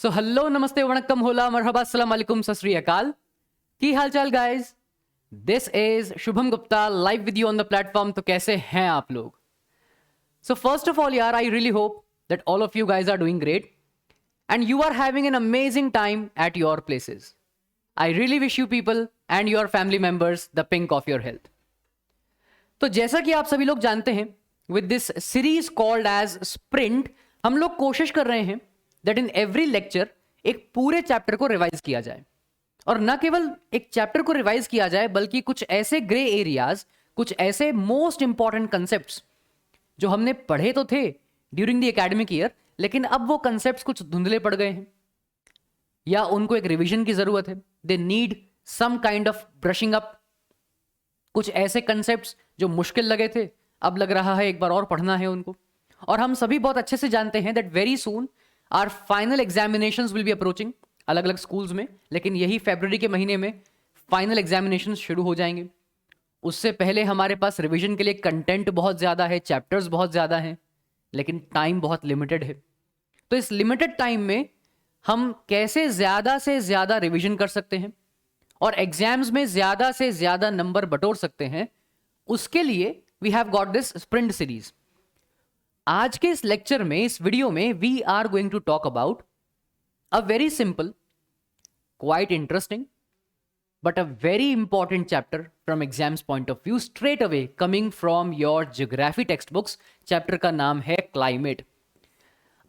So hello, नमस्ते, वणक्कम, होला, मरहबा, अस्सलाम वालेकुम, सत श्री अकाल। की हाल चाल guys? This is Shubham Gupta live with you on the platform. तो कैसे हैं आप लोग? सो फर्स्ट ऑफ ऑल यार, I really hope that all of you guys are doing great and you are having an amazing time at your places. I really wish you people and your family members the pink of your health. तो जैसा कि आप सभी लोग जानते हैं, with this series called as Sprint, हम लोग कोशिश कर रहे हैं that in every lecture एक पूरे चैप्टर को रिवाइज किया जाए, और न केवल एक चैप्टर को रिवाइज किया जाए बल्कि कुछ ऐसे ग्रे एरियाज, कुछ ऐसे मोस्ट इंपॉर्टेंट कंसेप्ट्स जो हमने पढ़े तो थे ड्यूरिंग द एकेडमिक ईयर, लेकिन अब वो कंसेप्ट्स कुछ धुंधले पड़ गए हैं या उनको एक रिवीजन की जरूरत है। They need some kind of brushing up. कुछ ऐसे कंसेप्ट्स जो मुश्किल लगे थे, अब लग रहा है एक बार और पढ़ना है उनको। और हम सभी बहुत अच्छे से जानते हैं that very soon our final examinations will be approaching अलग अलग स्कूल्स में, लेकिन यही फरवरी के महीने में फाइनल एग्जामिनेशंस शुरू हो जाएंगे। उससे पहले हमारे पास रिवीजन के लिए कंटेंट बहुत ज़्यादा है, चैप्टर्स बहुत ज़्यादा हैं, लेकिन टाइम बहुत लिमिटेड है। तो इस लिमिटेड टाइम में हम कैसे ज़्यादा से ज़्यादा रिवीजन कर सकते हैं और एग्जाम्स में ज़्यादा से ज़्यादा नंबर बटोर सकते हैं, उसके लिए we have got this sprint series. आज के इस लेक्चर में, इस वीडियो में, we are going to talk about a very simple, quite interesting but a very important chapter from exams point of view, straight away coming from your geography textbooks. Chapter का नाम है climate.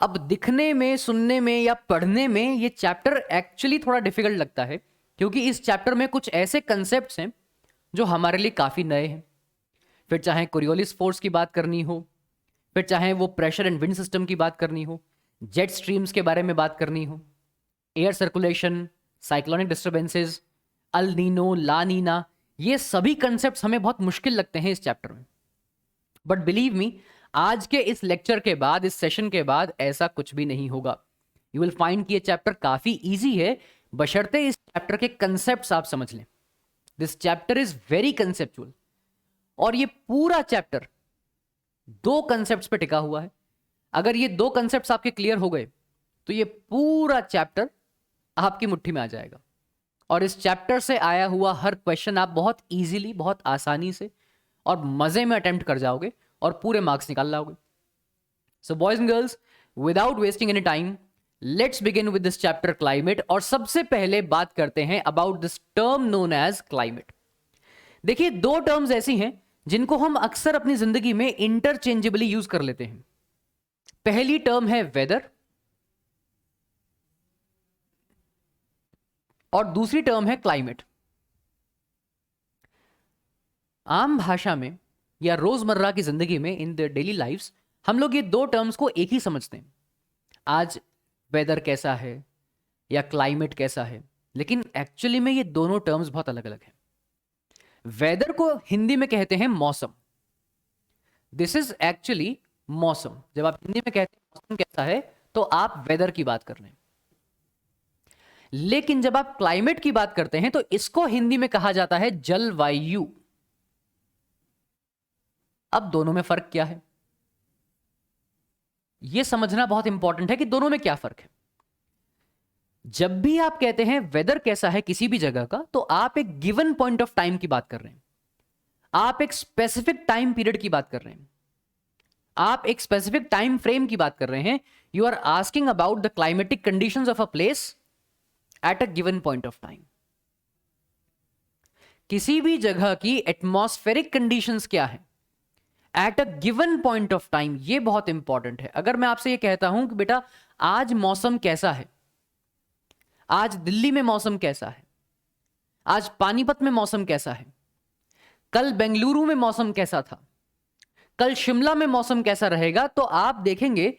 अब दिखने में, सुनने में या पढ़ने में ये चैप्टर एक्चुअली थोड़ा डिफिकल्ट लगता है, क्योंकि इस चैप्टर में कुछ ऐसे कंसेप्ट्स हैं जो हमारे लिए काफ़ी नए हैं। फिर चाहे कोरियोलिस फोर्स की बात करनी हो, फिर चाहे वो प्रेशर एंड विंड सिस्टम की बात करनी हो, जेट स्ट्रीम्स के बारे में बात करनी हो, air circulation, cyclonic disturbances, El Nino, La Nina, ये सभी कंसेप्ट्स हमें बहुत मुश्किल लगते हैं इस चैप्टर में। बट बिलीव मी, आज के इस लेक्चर के बाद, इस सेशन के बाद ऐसा कुछ भी नहीं होगा। यू विल फाइंड कि ये चैप्टर काफी इजी है, बशर्ते इस चैप्टर के कंसेप्ट्स आप समझ लें। This chapter is very conceptual, और ये पूरा चैप्टर दो कंसेप्ट्स पे टिका हुआ है। अगर ये दो कंसेप्ट्स आपके क्लियर हो गए तो ये पूरा चैप्टर आपकी मुट्ठी में आ जाएगा, और इस चैप्टर से आया हुआ हर क्वेश्चन आप बहुत इजीली, बहुत आसानी से और मजे में अटेम्प्ट कर जाओगे और पूरे मार्क्स निकाल लाओगे। So boys and girls, without wasting any time, let's begin with this chapter climate. और सबसे पहले बात करते हैं about this term known as climate. देखिए, दो टर्म्स ऐसी हैं जिनको हम अक्सर अपनी जिंदगी में इंटरचेंजेबली यूज कर लेते हैं। पहली टर्म है वेदर और दूसरी टर्म है क्लाइमेट। आम भाषा में या रोजमर्रा की जिंदगी में, इन द डेली लाइफ्स, हम लोग ये दो टर्म्स को एक ही समझते हैं। आज वेदर कैसा है या क्लाइमेट कैसा है, लेकिन एक्चुअली में ये दोनों टर्म्स बहुत अलग अलग हैं। वेदर को हिंदी में कहते हैं मौसम। दिस इज एक्चुअली मौसम। जब आप हिंदी में कहते हैं मौसम कैसा है, तो आप वेदर की बात कर रहे हैं। लेकिन जब आप क्लाइमेट की बात करते हैं तो इसको हिंदी में कहा जाता है जलवायु। अब दोनों में फर्क क्या है, यह समझना बहुत इंपॉर्टेंट है कि दोनों में क्या फर्क है। जब भी आप कहते हैं वेदर कैसा है किसी भी जगह का, तो आप एक गिवन पॉइंट ऑफ टाइम की बात कर रहे हैं, आप एक स्पेसिफिक टाइम पीरियड की बात कर रहे हैं, आप एक स्पेसिफिक टाइम फ्रेम की बात कर रहे हैं। You are asking about the climatic conditions of a place at a given point of time. किसी भी जगह की एटमॉस्फेरिक कंडीशंस क्या है at a given point of time, ये बहुत इंपॉर्टेंट है। अगर मैं आपसे ये कहता हूं कि बेटा आज मौसम कैसा है, आज दिल्ली में मौसम कैसा है, आज पानीपत में मौसम कैसा है, कल बेंगलुरु में मौसम कैसा था, कल शिमला में मौसम कैसा रहेगा, तो आप देखेंगे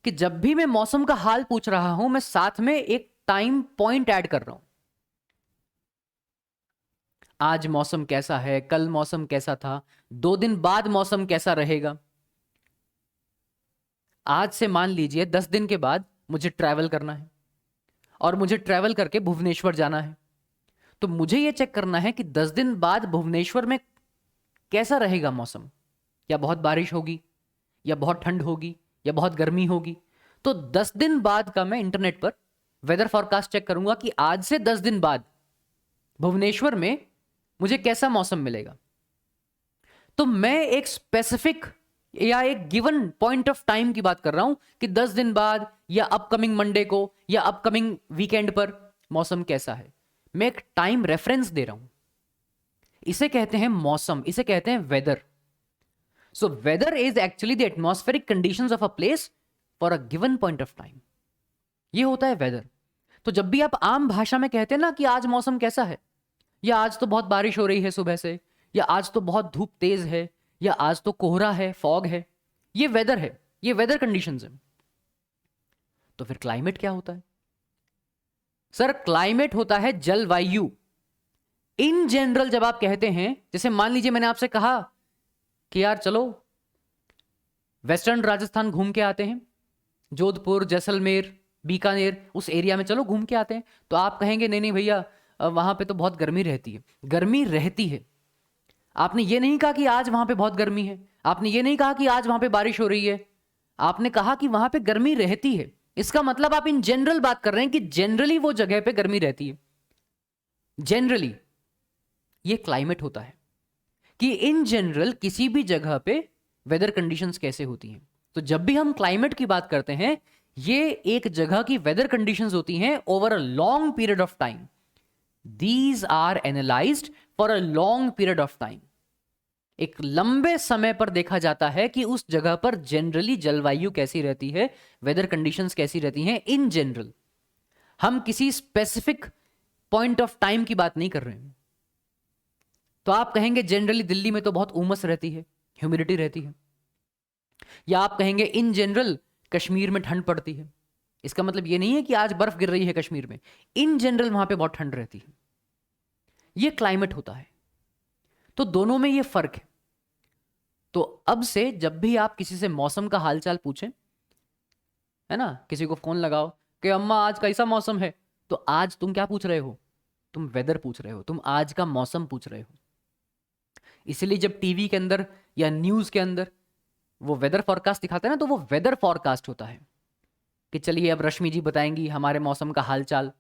कि जब भी मैं मौसम का हाल पूछ रहा हूं, मैं साथ में एक टाइम पॉइंट ऐड कर रहा हूं। आज मौसम कैसा है, कल मौसम कैसा था, 2 दिन बाद मौसम कैसा रहेगा। आज से मान लीजिए 10 दिन के बाद मुझे ट्रैवल करना है और मुझे ट्रैवल करके भुवनेश्वर जाना है, तो मुझे यह चेक करना है कि 10 दिन बाद भुवनेश्वर में कैसा रहेगा मौसम। या बहुत बारिश होगी, या बहुत ठंड होगी, या बहुत गर्मी होगी। तो 10 दिन बाद का मैं इंटरनेट पर वेदर फॉरकास्ट चेक करूंगा कि आज से 10 दिन बाद भुवनेश्वर में मुझे कैसा मौसम मिलेगा। तो मैं एक स्पेसिफिक या एक गिवन पॉइंट ऑफ टाइम की बात कर रहा हूं कि 10 दिन बाद या अपकमिंग मंडे को या अपकमिंग वीकेंड पर मौसम कैसा है। मैं एक टाइम रेफरेंस दे रहा हूं। इसे कहते हैं मौसम, इसे कहते हैं weather. So weather is actually the atmospheric conditions of a place for a given point of time. ये होता है वेदर। तो जब भी आप आम भाषा में कहते हैं ना कि आज मौसम कैसा है, या आज तो बहुत बारिश हो रही है सुबह से, या आज तो बहुत धूप तेज है, या आज तो कोहरा है, फॉग है, ये वेदर है, ये वेदर कंडीशंस है। तो फिर क्लाइमेट क्या होता है? सर क्लाइमेट होता है जलवायु। इन जनरल जब आप कहते हैं, जैसे मान लीजिए मैंने आपसे कहा कि यार चलो वेस्टर्न राजस्थान घूम के आते हैं, जोधपुर, जैसलमेर, बीकानेर, उस एरिया में चलो घूम के आते हैं, तो आप कहेंगे नहीं नहीं भैया वहां पे तो बहुत गर्मी रहती है। गर्मी रहती है। आपने ये नहीं कहा कि आज वहां पे बहुत गर्मी है, आपने ये नहीं कहा कि आज वहां पे बारिश हो रही है, आपने कहा कि वहां पे गर्मी रहती है। इसका मतलब आप इन जनरल बात कर रहे हैं कि जनरली वो जगह पे गर्मी रहती है। जनरली ये क्लाइमेट होता है कि इन जनरल किसी भी जगह पे वेदर कंडीशंस कैसे होती हैं। तो जब भी हम क्लाइमेट की बात करते हैं, ये एक जगह की वेदर कंडीशंस होती हैं over a long period of time. These are analysed for a long period of time. एक लंबे समय पर देखा जाता है कि उस जगह पर जनरली जलवायु कैसी रहती है, वेदर कंडीशंस कैसी रहती हैं इन जनरल। हम किसी स्पेसिफिक पॉइंट ऑफ टाइम की बात नहीं कर रहे हैं। तो आप कहेंगे जनरली दिल्ली में तो बहुत उमस रहती है, ह्यूमिडिटी रहती है, या आप कहेंगे इन जनरल कश्मीर में ठंड पड़ती है। इसका मतलब ये नहीं है कि आज बर्फ गिर रही है कश्मीर में, इन जनरल वहां पे बहुत ठंड रहती है। ये क्लाइमेट होता है। तो दोनों में ये फर्क है। तो अब से जब भी आप किसी से मौसम का हालचाल पूछें, है ना, किसी को फोन लगाओ कि अम्मा आज कैसा मौसम है, तो आज तुम क्या पूछ रहे हो? तुम वेदर पूछ रहे हो, तुम आज का मौसम पूछ रहे हो। इसलिए जब टीवी के अंदर या न्यूज के अंदर वो वेदर फॉरकास्ट दिखाते हैं ना, तो वो वेदर फॉरकास्ट होता है कि चलिए अब रश्मि जी बताएंगी हमारे मौसम का हालचाल।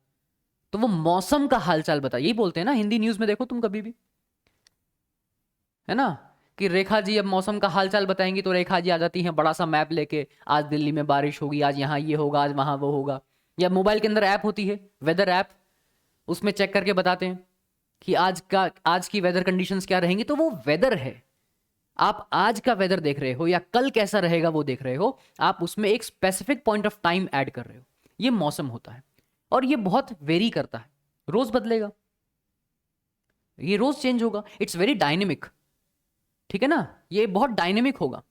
तो वो मौसम का हालचाल बता, यही बोलते हैं ना हिंदी न्यूज में, देखो तुम कभी भी, है ना, कि रेखा जी अब मौसम का हालचाल बताएंगी, तो रेखा जी आ जाती हैं बड़ा सा मैप लेके, आज दिल्ली में बारिश होगी, आज यहाँ ये होगा, आज वहां वो होगा। या मोबाइल के अंदर ऐप होती है वेदर ऐप, उसमें चेक करके बताते हैं कि आज की वेदर कंडीशंस क्या रहेंगी। तो वो वेदर है। आप आज का वेदर देख रहे हो या कल कैसा रहेगा वो देख रहे हो, आप उसमें एक specific point of time add कर रहे हो। ये मौसम होता है। और ये बहुत वेरी करता है, रोज बदलेगा, ये रोज चेंज होगा। It's very dynamic. ठीक है ना, ये बहुत डायनेमिक होगा,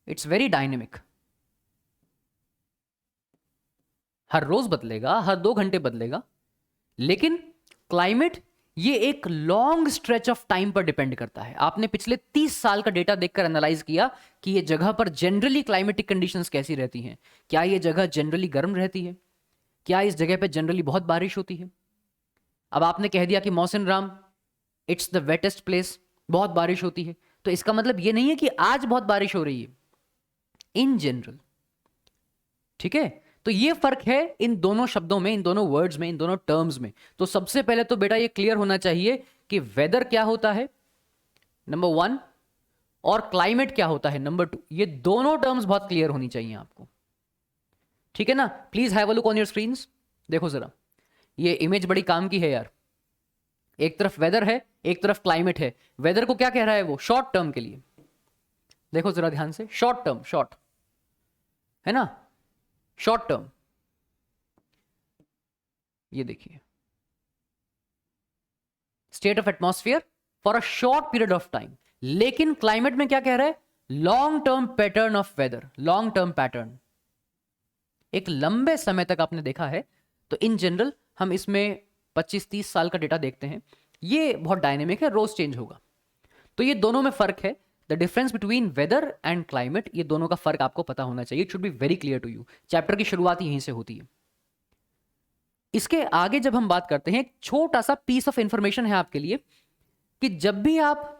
इट्स वेरी डायनेमिक। हर रोज बदलेगा, हर 2 घंटे बदलेगा। लेकिन क्लाइमेट ये एक लॉन्ग स्ट्रेच ऑफ टाइम पर डिपेंड करता है। आपने पिछले 30 साल का डेटा देखकर एनालाइज किया कि ये जगह पर जनरली क्लाइमेटिक कंडीशंस कैसी रहती हैं। क्या ये जगह जनरली गर्म रहती है? क्या इस जगह पे जनरली बहुत बारिश होती है? अब आपने कह दिया कि Mawsynram it's the wettest place, बहुत बारिश होती है, तो इसका मतलब ये नहीं है कि आज बहुत बारिश हो रही है, इन जनरल। ठीक है, तो ये फर्क है इन दोनों शब्दों में, इन दोनों वर्ड्स में, इन दोनों टर्म्स में। तो सबसे पहले तो बेटा ये क्लियर होना चाहिए कि वेदर क्या होता है, नंबर 1, और क्लाइमेट क्या होता है, नंबर 2। ये दोनों टर्म्स बहुत क्लियर होनी चाहिए आपको। ठीक है ना? Please have a look on your screens. देखो जरा, ये इमेज बड़ी काम की है यार। एक तरफ वेदर है, एक तरफ क्लाइमेट है। वेदर को क्या कह रहा है वो? शॉर्ट टर्म के लिए। देखो जरा ध्यान से, शॉर्ट टर्म, शॉर्ट है ना, शॉर्ट टर्म। ये देखिए, state of atmosphere for a short period of time. लेकिन क्लाइमेट में क्या कह रहा है? Long term pattern of weather, long term pattern, एक लंबे समय तक आपने देखा है। तो इन जनरल हम इसमें 25-30 साल का डेटा देखते हैं। ये बहुत डायनेमिक है, रोज चेंज होगा। तो ये दोनों में फर्क है। The difference between weather and climate, ये दोनों का फर्क आपको पता होना चाहिए। It should be very clear to you. Chapter की शुरुआत यहीं से होती है। इसके आगे जब हम बात करते हैं, एक छोटा सा पीस ऑफ इंफॉर्मेशन है आपके लिए कि जब भी आप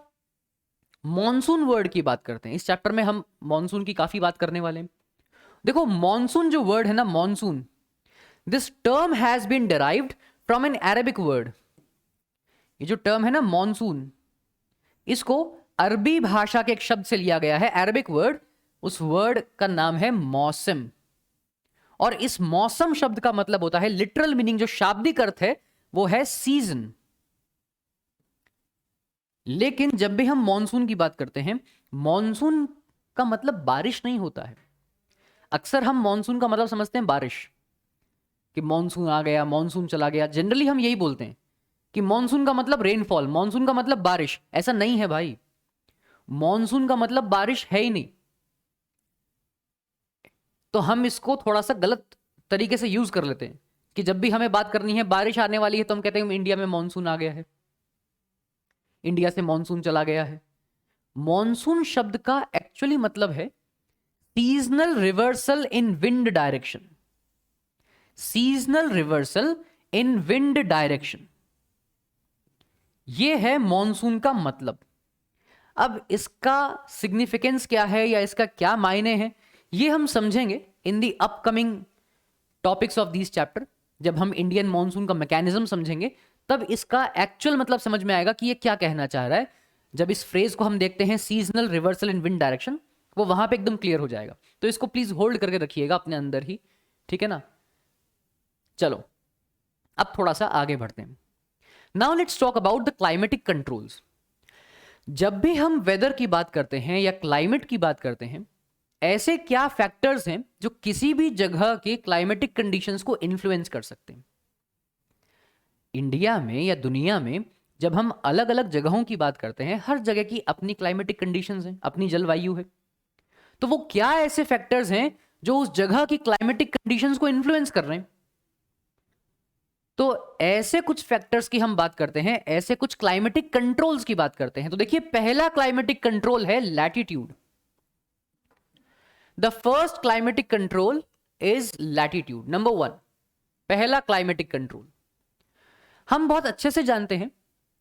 मॉनसून वर्ड की बात करते हैं, इस चैप्टर में हम मॉनसून की काफी बात करने वाले हैं। देखो मॉनसून जो वर्ड है ना, monsoon, this term has been derived from an Arabic word. ये जो टर्म है ना मॉनसून, इसको अरबी भाषा के एक शब्द से लिया गया है, अरेबिक वर्ड। उस वर्ड का नाम है मौसम। और इस मौसम शब्द का मतलब होता है, लिटरल मीनिंग जो शाब्दिक अर्थ है वो है सीजन। लेकिन जब भी हम मॉनसून की बात करते हैं, मॉनसून का मतलब बारिश नहीं होता है। अक्सर हम मॉनसून का मतलब समझते हैं बारिश, कि मॉनसून आ गया, मॉनसून चला गया। जनरली हम यही बोलते हैं कि मॉनसून का मतलब रेनफॉल, मॉनसून का मतलब बारिश। ऐसा नहीं है भाई, मॉनसून का मतलब बारिश है ही नहीं। तो हम इसको थोड़ा सा गलत तरीके से यूज कर लेते हैं कि जब भी हमें बात करनी है बारिश आने वाली है तो हम कहते हैं इंडिया में मॉनसून आ गया है, इंडिया से मॉनसून चला गया है। मॉनसून शब्द का एक्चुअली मतलब है seasonal reversal in wind direction. Seasonal reversal in wind direction, यह है मॉनसून का मतलब। अब इसका सिग्निफिकेंस क्या है या इसका क्या मायने हैं, ये हम समझेंगे in the upcoming topics of this chapter. जब हम इंडियन मॉनसून का मैकेनिज्म समझेंगे तब इसका एक्चुअल मतलब समझ में आएगा कि ये क्या कहना चाह रहा है। जब इस फ्रेज को हम देखते हैं seasonal reversal in wind direction, वो वहां पे एकदम क्लियर हो जाएगा। तो इसको प्लीज होल्ड करके रखिएगा अपने अंदर ही, ठीक है ना। चलो अब थोड़ा सा आगे बढ़ते हैं। Now let's talk about the climatic controls. जब भी हम वेदर की बात करते हैं या क्लाइमेट की बात करते हैं, ऐसे क्या फैक्टर्स हैं जो किसी भी जगह के क्लाइमेटिक कंडीशंस को इन्फ्लुएंस कर सकते हैं। इंडिया में या दुनिया में जब हम अलग अलग जगहों की बात करते हैं, हर जगह की अपनी क्लाइमेटिक कंडीशंस हैं, अपनी जलवायु है। तो वो क्या ऐसे फैक्टर्स हैं जो उस जगह की क्लाइमेटिक कंडीशंस को इन्फ्लुएंस कर रहे हैं। तो ऐसे कुछ फैक्टर्स की हम बात करते हैं, ऐसे कुछ क्लाइमेटिक कंट्रोल्स की बात करते हैं। तो देखिए, पहला क्लाइमेटिक कंट्रोल है latitude. The first climatic control is latitude, number 1, पहला क्लाइमेटिक कंट्रोल। हम बहुत अच्छे से जानते हैं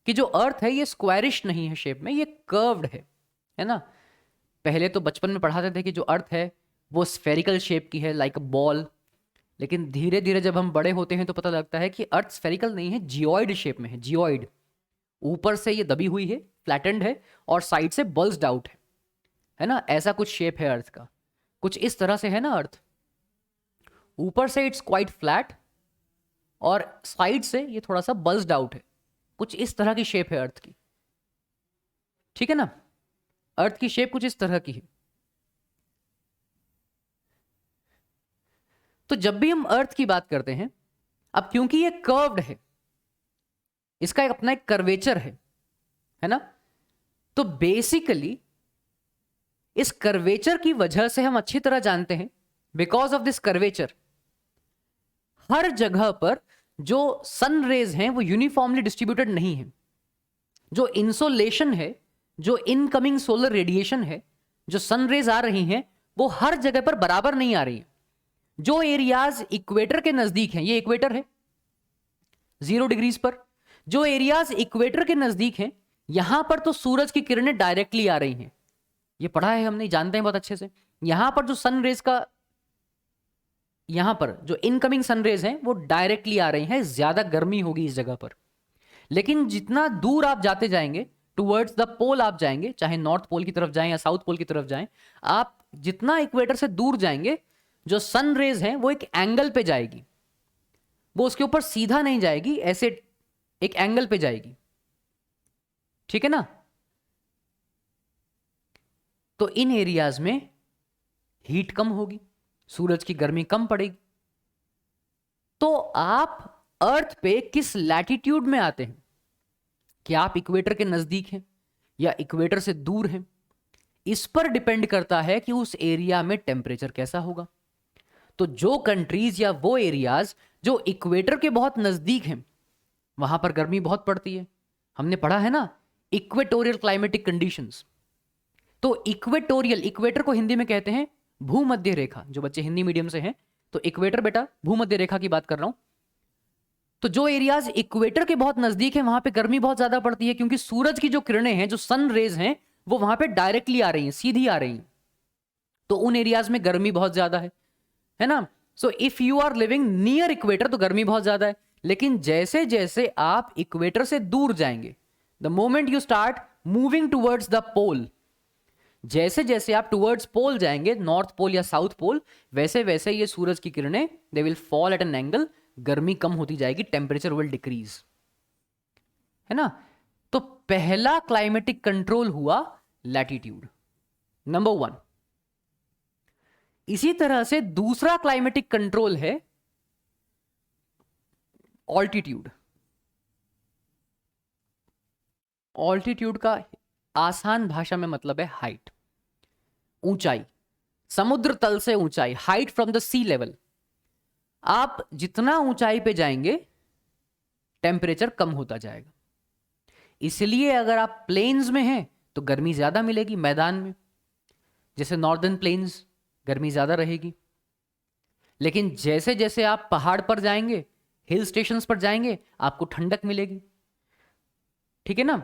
कि जो अर्थ है ये स्क्वायरिश नहीं है शेप में, ये कर्व्ड है ना। पहले तो बचपन में पढ़ाते थे कि जो अर्थ है वो स्फेरिकल शेप की है, लाइक अ बॉल। लेकिन धीरे धीरे जब हम बड़े होते हैं तो पता लगता है कि अर्थ स्फेरिकल नहीं है, जियोइड शेप में है। जियोइड, ऊपर से ये दबी हुई है, फ्लैटेंड है, और साइड से बल्ज्ड आउट है ना। ऐसा कुछ शेप है अर्थ का, कुछ इस तरह से है ना अर्थ। ऊपर से इट्स क्वाइट फ्लैट और साइड से ये थोड़ा सा बल्ज्ड आउट है। कुछ इस तरह की शेप है अर्थ की, ठीक है ना। अर्थ की शेप कुछ इस तरह की है। तो जब भी हम अर्थ की बात करते हैं, अब क्योंकि ये कर्व्ड है, इसका एक अपना एक कर्वेचर है ना। तो बेसिकली इस कर्वेचर की वजह से हम अच्छी तरह जानते हैं, बिकॉज ऑफ दिस कर्वेचर हर जगह पर जो सन रेज हैं वो यूनिफॉर्मली डिस्ट्रीब्यूटेड नहीं है। जो इंसोलेशन है, जो इनकमिंग सोलर रेडिएशन है, जो सन रेज आ रही हैं वो हर जगह पर बराबर नहीं आ रही है। जो एरियाज इक्वेटर के नजदीक हैं, ये इक्वेटर है 0 डिग्रीज पर, जो एरियाज इक्वेटर के नजदीक हैं यहां पर तो सूरज की किरणें डायरेक्टली आ रही हैं। ये पढ़ा है हमने, जानते हैं बहुत अच्छे से। यहां पर जो सन रेज का, यहां पर जो इनकमिंग सन रेज हैं वो डायरेक्टली आ रही हैं, ज्यादा गर्मी होगी इस जगह पर। लेकिन जितना दूर आप जाते जाएंगे, टुवर्ड्स द पोल आप जाएंगे, चाहे नॉर्थ पोल की तरफ जाएं या साउथ पोल की तरफ जाएं, आप जितना इक्वेटर से दूर जाएंगे, जो सन रेज हैं वो एक एंगल पे जाएगी, वो उसके ऊपर सीधा नहीं जाएगी, ऐसे एक एंगल पे जाएगी, ठीक है ना। तो इन एरियाज में हीट कम होगी, सूरज की गर्मी कम पड़ेगी। तो आप अर्थ पे किस लैटिट्यूड में आते हैं, क्या आप इक्वेटर के नजदीक हैं या इक्वेटर से दूर हैं, इस पर डिपेंड करता है कि उस एरिया में टेम्परेचर कैसा होगा। तो जो कंट्रीज या वो एरियाज जो इक्वेटर के बहुत नजदीक हैं वहां पर गर्मी बहुत पड़ती है। हमने पढ़ा है ना इक्वेटोरियल क्लाइमेटिक कंडीशंस। तो इक्वेटोरियल, इक्वेटर को हिंदी में कहते हैं भूमध्य रेखा। जो बच्चे हिंदी मीडियम से हैं तो इक्वेटर बेटा भूमध्य रेखा की बात कर रहा हूं। तो जो एरियाज इक्वेटर के बहुत नजदीक हैं वहां पे गर्मी बहुत ज्यादा पड़ती है, क्योंकि सूरज की जो किरणें हैं, जो सन रेज हैं, वो वहां पे डायरेक्टली आ रही हैं, सीधी आ रही हैं। तो उन एरियाज में गर्मी बहुत ज्यादा है ना। So if you are living near equator तो गर्मी बहुत ज्यादा है, लेकिन जैसे जैसे आप इक्वेटर से दूर जाएंगे, the moment you start moving towards the pole, जैसे जैसे आप टूवर्ड्स पोल जाएंगे, नॉर्थ पोल या साउथ पोल, वैसे वैसे ये सूरज की किरणें they will fall eight an angle, गर्मी कम होती जाएगी, टेम्परेचर विल डिक्रीज, है ना। तो पहला क्लाइमेटिक कंट्रोल हुआ लैटिट्यूड, नंबर 1। इसी तरह से दूसरा क्लाइमेटिक कंट्रोल है ऑल्टीट्यूड। ऑल्टीट्यूड का आसान भाषा में मतलब है हाइट, ऊंचाई, समुद्र तल से ऊंचाई, height from the sea level. आप जितना ऊंचाई पे जाएंगे टेम्परेचर कम होता जाएगा। इसलिए अगर आप प्लेन्स में हैं तो गर्मी ज्यादा मिलेगी, मैदान में जैसे नॉर्दर्न प्लेन्स गर्मी ज्यादा रहेगी। लेकिन जैसे जैसे आप पहाड़ पर जाएंगे, हिल स्टेशंस पर जाएंगे, आपको ठंडक मिलेगी, ठीक है ना।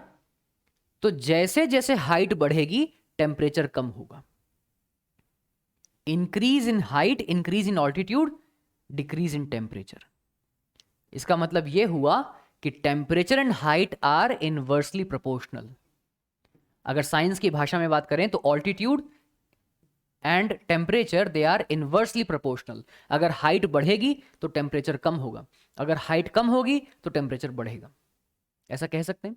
तो जैसे जैसे हाइट बढ़ेगी टेम्परेचर कम होगा। Increase in height, increase in altitude, decrease in temperature. इसका मतलब यह हुआ कि temperature and height are inversely proportional. अगर साइंस की भाषा में बात करें तो altitude and temperature they are inversely proportional. अगर हाइट बढ़ेगी तो टेम्परेचर कम होगा, अगर हाइट कम होगी तो टेम्परेचर बढ़ेगा, ऐसा कह सकते हैं।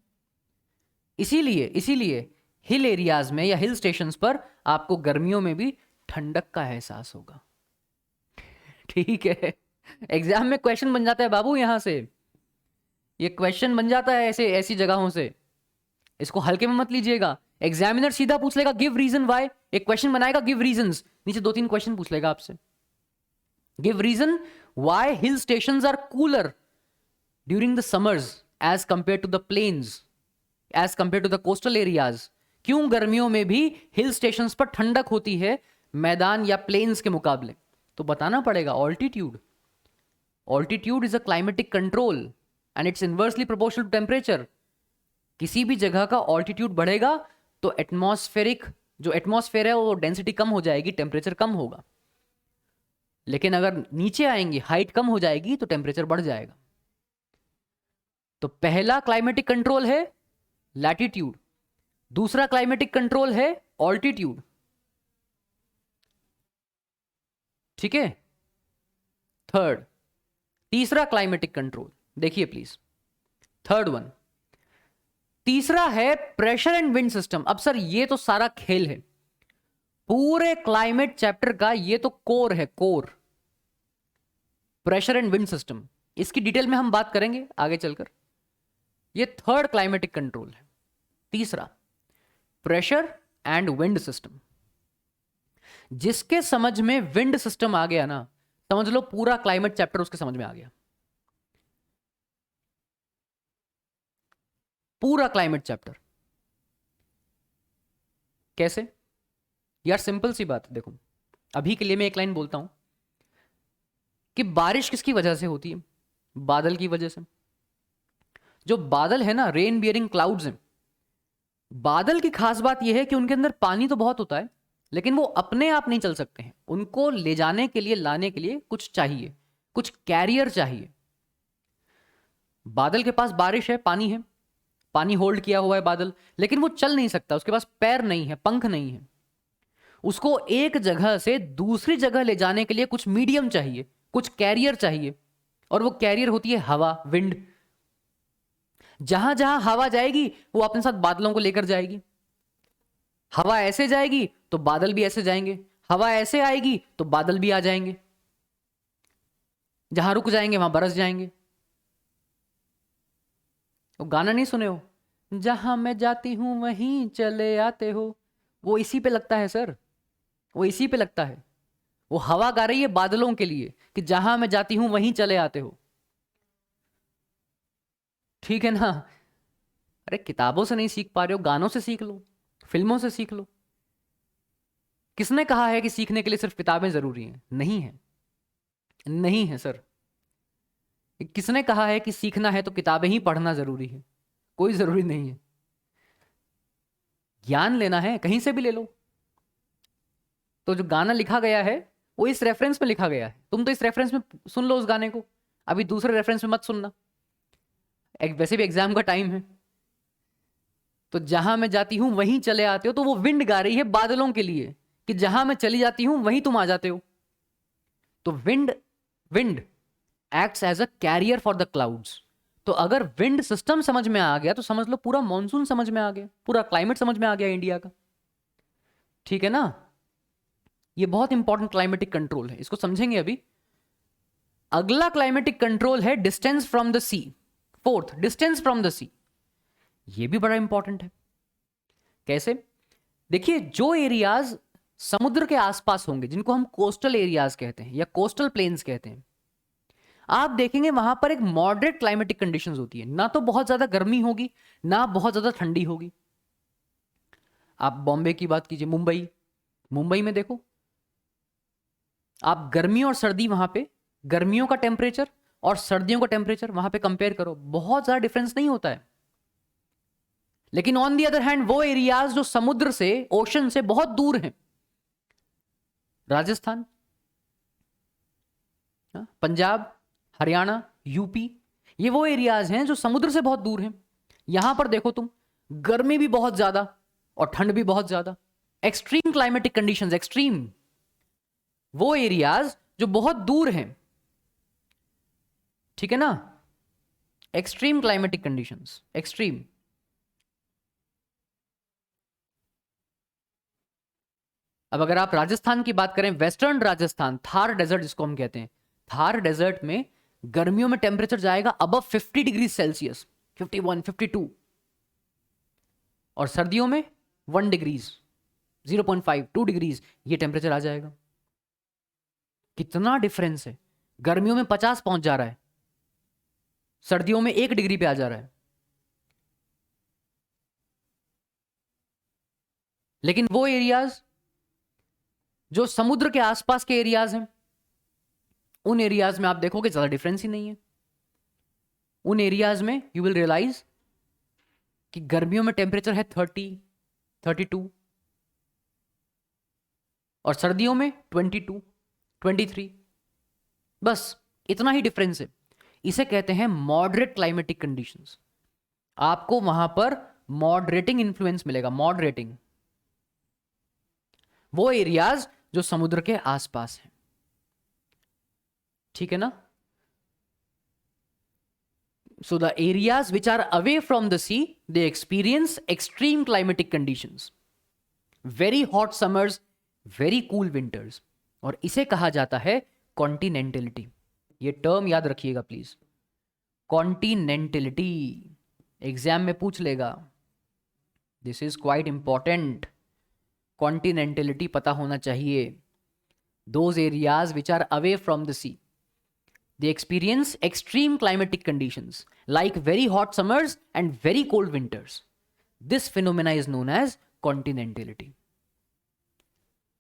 इसीलिए हिल एरियाज में या हिल स्टेशंस पर आपको गर्मियों में भी ठंडक का एहसास होगा, ठीक है। एग्जाम में क्वेश्चन बन जाता है बाबू, यहां से ये क्वेश्चन बन जाता है ऐसे ऐसी जगहों से, इसको हल्के में मत लीजिएगा। एग्जामिनर सीधा पूछ लेगा गिव रीजन वाई, एक क्वेश्चन बनाएगा गिव रीजंस, नीचे 2-3 क्वेश्चन पूछ लेगा आपसे। Give reason why hill stations are cooler during the summers as compare to the plains, as compare to the coastal areas. क्यों गर्मियों में भी हिल स्टेशंस पर ठंडक होती है मैदान या प्लेन्स के मुकाबले? तो बताना पड़ेगा altitude. Altitude is a climatic control and it's inversely proportional to temperature. किसी भी जगह का ऑल्टीट्यूड बढ़ेगा तो एटमॉस्फेरिक जो एटमॉस्फेयर है वो डेंसिटी कम हो जाएगी, टेम्परेचर कम होगा। लेकिन अगर नीचे आएंगे, हाइट कम हो जाएगी तो टेम्परेचर बढ़ जाएगा। तो पहला क्लाइमेटिक कंट्रोल है लैटिट्यूड, दूसरा क्लाइमेटिक कंट्रोल है ऑल्टीट्यूड, ठीक है। थर्ड, तीसरा क्लाइमेटिक कंट्रोल देखिए प्लीज, थर्ड वन, तीसरा है प्रेशर एंड विंड सिस्टम। अब सर ये तो सारा खेल है, पूरे क्लाइमेट चैप्टर का ये तो कोर है, core, pressure and wind system. इसकी डिटेल में हम बात करेंगे आगे चलकर। ये थर्ड क्लाइमेटिक कंट्रोल है, तीसरा प्रेशर एंड विंड सिस्टम। जिसके समझ में विंड सिस्टम आ गया ना, समझ लो पूरा क्लाइमेट चैप्टर उसके समझ में आ गया, पूरा क्लाइमेट चैप्टर। कैसे यार? सिंपल सी बात है, देखो अभी के लिए मैं एक लाइन बोलता हूं कि बारिश किसकी वजह से होती है? बादल की वजह से। जो बादल है ना, रेन बियरिंग क्लाउड्स हैं, बादल की खास बात यह है कि उनके अंदर पानी तो बहुत होता है, लेकिन वो अपने आप नहीं चल सकते हैं। उनको ले जाने के लिए, लाने के लिए कुछ चाहिए, कुछ कैरियर चाहिए। बादल के पास बारिश है, पानी है, पानी होल्ड किया हुआ है बादल, लेकिन वो चल नहीं सकता, उसके पास पैर नहीं है, पंख नहीं है। उसको एक जगह से दूसरी जगह ले जाने के लिए कुछ मीडियम चाहिए, कुछ कैरियर चाहिए, और वो कैरियर होती है हवा, विंड। जहां जहां हवा जाएगी वो अपने साथ बादलों को लेकर जाएगी। हवा ऐसे जाएगी तो बादल भी ऐसे जाएंगे, हवा ऐसे आएगी तो बादल भी आ जाएंगे, जहां रुक जाएंगे वहां बरस जाएंगे। वो गाना नहीं सुने हो, जहां मैं जाती हूं वहीं चले आते हो? वो इसी पे लगता है सर, वो इसी पे लगता है। वो हवा गा रही है बादलों के लिए कि जहां मैं जाती हूं वहीं चले आते हो, ठीक है ना। अरे किताबों से नहीं सीख पा रहे हो, गानों से सीख लो, फिल्मों से सीख लो। किसने कहा है कि सीखने के लिए सिर्फ किताबें जरूरी हैं? नहीं है, नहीं है सर। किसने कहा है कि सीखना है तो किताबें ही पढ़ना जरूरी है? कोई जरूरी नहीं है। ज्ञान लेना है कहीं से भी ले लो। तो जो गाना लिखा गया है वो इस रेफरेंस में लिखा गया है, तुम तो इस रेफरेंस में सुन लो उस गाने को, अभी दूसरे रेफरेंस में मत सुनना। वैसे भी एग्जाम का टाइम है, तो जहां मैं जाती हूं वहीं चले आते हो, तो वो विंड गा रही है बादलों के लिए कि जहां मैं चली जाती हूं वहीं तुम आ जाते हो। तो wind wind acts as a carrier for the clouds. तो अगर विंड सिस्टम समझ में आ गया तो समझ लो पूरा मॉनसून समझ में आ गया, पूरा क्लाइमेट समझ में आ गया इंडिया का। ठीक है ना, ये बहुत इंपॉर्टेंट क्लाइमेटिक कंट्रोल है, इसको समझेंगे अभी। अगला क्लाइमेटिक कंट्रोल है distance from the sea. Fourth, distance from the sea, ये भी बड़ा इंपॉर्टेंट है। कैसे? देखिए, जो एरियाज समुद्र के आसपास होंगे, जिनको हम कोस्टल एरियाज कहते हैं या कोस्टल प्लेन्स कहते हैं, आप देखेंगे वहां पर एक मॉडरेट क्लाइमेटिक कंडीशंस होती है, ना तो बहुत ज्यादा गर्मी होगी ना बहुत ज्यादा ठंडी होगी। आप बॉम्बे की बात कीजिए, मुंबई, मुंबई में देखो आप गर्मी और सर्दी, वहां पे गर्मियों का टेम्परेचर और सर्दियों का टेम्परेचर वहां पे कंपेयर करो, बहुत ज्यादा डिफरेंस नहीं होता है। लेकिन ऑन दी अदर हैंड वो एरियाज जो समुद्र से, ओशन से बहुत दूर हैं, राजस्थान, पंजाब, हरियाणा, यूपी, ये वो एरियाज हैं जो समुद्र से बहुत दूर हैं। यहां पर देखो तुम, गर्मी भी बहुत ज्यादा और ठंड भी बहुत ज्यादा, एक्सट्रीम क्लाइमेटिक कंडीशंस, एक्सट्रीम। वो एरियाज जो बहुत दूर हैं, ठीक है ना, एक्सट्रीम क्लाइमेटिक कंडीशंस, एक्सट्रीम। अब अगर आप राजस्थान की बात करें, वेस्टर्न राजस्थान, थार डेजर्ट जिसको हम कहते हैं, थार डेजर्ट में गर्मियों में टेम्परेचर जाएगा अबव 50 डिग्री सेल्सियस, 51, 52, और सर्दियों में 1 डिग्रीज, 0.5, 2 डिग्रीज ये टेम्परेचर आ जाएगा। कितना डिफरेंस है, गर्मियों में 50 पहुंच जा रहा है, सर्दियों में 1 डिग्री पे आ जा रहा है। लेकिन वो एरियाज जो समुद्र के आसपास के एरियाज हैं, उन एरियाज में आप देखोगे ज्यादा डिफरेंस ही नहीं है। उन एरियाज में यू विल रियलाइज कि गर्मियों में टेम्परेचर है 30, 32, और सर्दियों में 22, 23, बस इतना ही डिफरेंस है। इसे कहते हैं मॉडरेट क्लाइमेटिक कंडीशंस। आपको वहां पर मॉडरेटिंग इंफ्लुएंस मिलेगा, मॉडरेटिंग, वो एरियाज जो समुद्र के आसपास हैं। ठीक है ना? So the areas which are away from the sea, they experience extreme climatic conditions, very hot summers, very cool winters, और इसे कहा जाता है कॉन्टिनेंटलिटी। ये टर्म याद रखिएगा प्लीज, कॉन्टिनेंटलिटी, एग्जाम में पूछ लेगा, this is quite important. Continentality पता होना चाहिए। Those areas which are away from the sea, they experience extreme climatic conditions like very hot summers and very cold winters. This phenomena is known as continentality.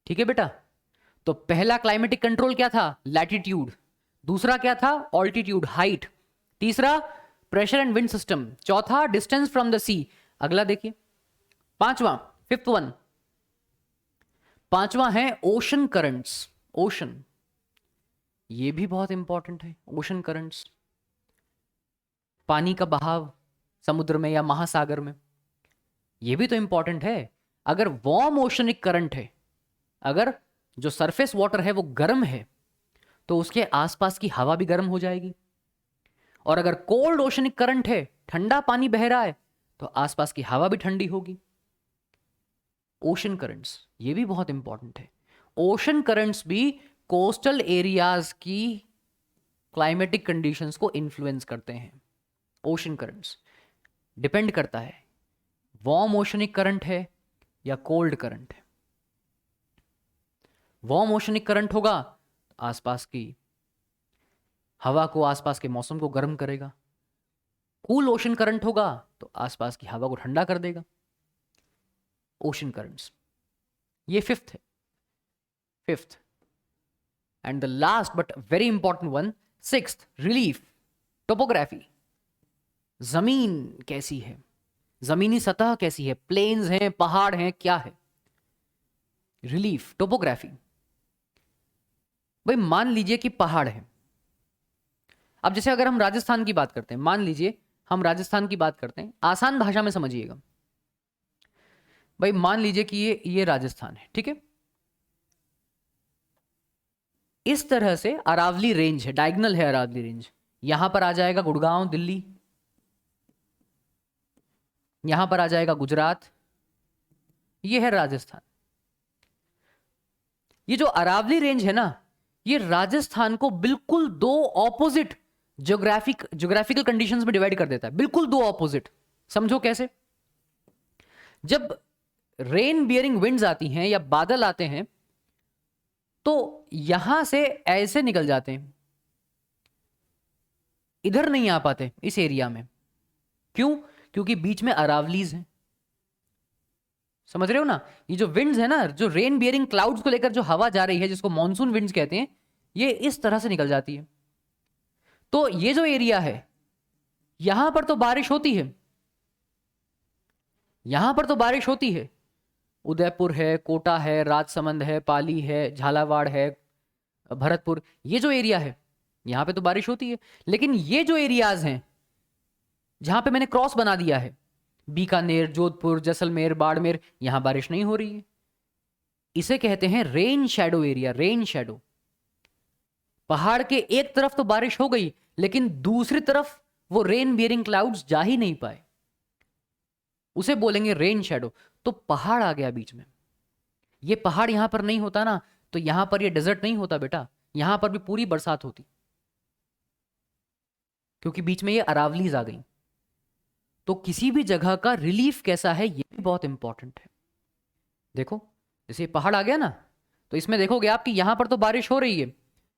ठीक है बेटा? तो पहला climatic control क्या था? लैटिट्यूड। दूसरा क्या था? Altitude, height. तीसरा प्रेशर एंड विंड सिस्टम। चौथा डिस्टेंस फ्रॉम द सी। अगला देखिए, पांचवा, फिफ्थ वन, पांचवा है ओशन करंट्स। ओशन, ये भी बहुत इंपॉर्टेंट है। ओशन करंट्स, पानी का बहाव समुद्र में या महासागर में, ये भी तो इंपॉर्टेंट है। अगर वार्म ओशनिक करंट है, अगर जो सरफेस वाटर है वो गर्म है, तो उसके आसपास की हवा भी गर्म हो जाएगी। और अगर कोल्ड ओशनिक करंट है, ठंडा पानी बह रहा है, तो आसपास की हवा भी ठंडी होगी। ओशन करंट्स, ये भी बहुत इंपॉर्टेंट है। ओशन करंट्स भी कोस्टल एरियाज की क्लाइमेटिक कंडीशंस को इन्फ्लुएंस करते हैं। ओशन करंट्स डिपेंड करता है वार्म ओशनिक करंट है या कोल्ड करंट है। वार्म ओशनिक करंट होगा, आसपास की हवा को, आसपास के मौसम को गर्म करेगा। कूल ओशन करंट होगा तो आसपास की हवा को ठंडा कर देगा। ओशन करंट्स, ये फिफ्थ है, fifth. And the last but very important one, sixth, relief, topography. जमीन कैसी है, जमीनी सतह कैसी है, प्लेन्स हैं, पहाड़ हैं, क्या है? Relief, topography. भाई मान लीजिए कि पहाड़ है। अब जैसे अगर हम राजस्थान की बात करते हैं, मान लीजिए हम राजस्थान की बात करते हैं, आसान भाषा में समझिएगा। भाई मान लीजिए कि ये राजस्थान है, ठीक है। इस तरह से अरावली रेंज है, डायगोनल है अरावली रेंज। यहां पर आ जाएगा गुड़गांव दिल्ली, यहां पर आ जाएगा गुजरात, ये है राजस्थान। ये जो अरावली रेंज है ना, ये राजस्थान को बिल्कुल दो ऑपोजिट ज्योग्राफिकल कंडीशंस में डिवाइड कर देता है, बिल्कुल दो ऑपोजिट। समझो कैसे? जब रेन बियरिंग विंड्स आती हैं या बादल आते हैं तो यहां से ऐसे निकल जाते हैं, इधर नहीं आ पाते इस एरिया में। क्यों? क्योंकि बीच में अरावलीज हैं। समझ रहे हो ना? ये जो विंड्स है ना, जो रेन बियरिंग क्लाउड्स को लेकर जो हवा जा रही है, जिसको मॉनसून विंड्स कहते हैं, ये इस तरह से निकल जाती है। तो ये जो एरिया है, यहां पर तो बारिश होती है, यहां पर तो बारिश होती है। उदयपुर है, कोटा है, राजसमंद है, पाली है, झालावाड़ है, भरतपुर, ये जो एरिया है यहां पे तो बारिश होती है। लेकिन ये जो एरियाज हैं जहां पे मैंने क्रॉस बना दिया है, बीकानेर, जोधपुर, जैसलमेर, बाड़मेर, यहां बारिश नहीं हो रही है। इसे कहते हैं rain shadow area. Rain shadow, पहाड़ के एक तरफ तो बारिश हो गई लेकिन दूसरी तरफ वो रेन बियरिंग क्लाउड्स जा ही नहीं पाए, उसे बोलेंगे रेन शैडो। तो पहाड़ आ गया बीच में। ये पहाड़ यहां पर नहीं होता ना, तो यहां पर ये डेजर्ट नहीं होता बेटा, यहां पर भी पूरी बरसात होती, क्योंकि बीच में ये अरावलीज आ गई। तो किसी भी जगह का रिलीफ कैसा है ये भी बहुत इंपॉर्टेंट है। देखो जैसे ये पहाड़ आ गया ना, तो इसमें देखोगे आप कि यहां पर तो बारिश हो रही है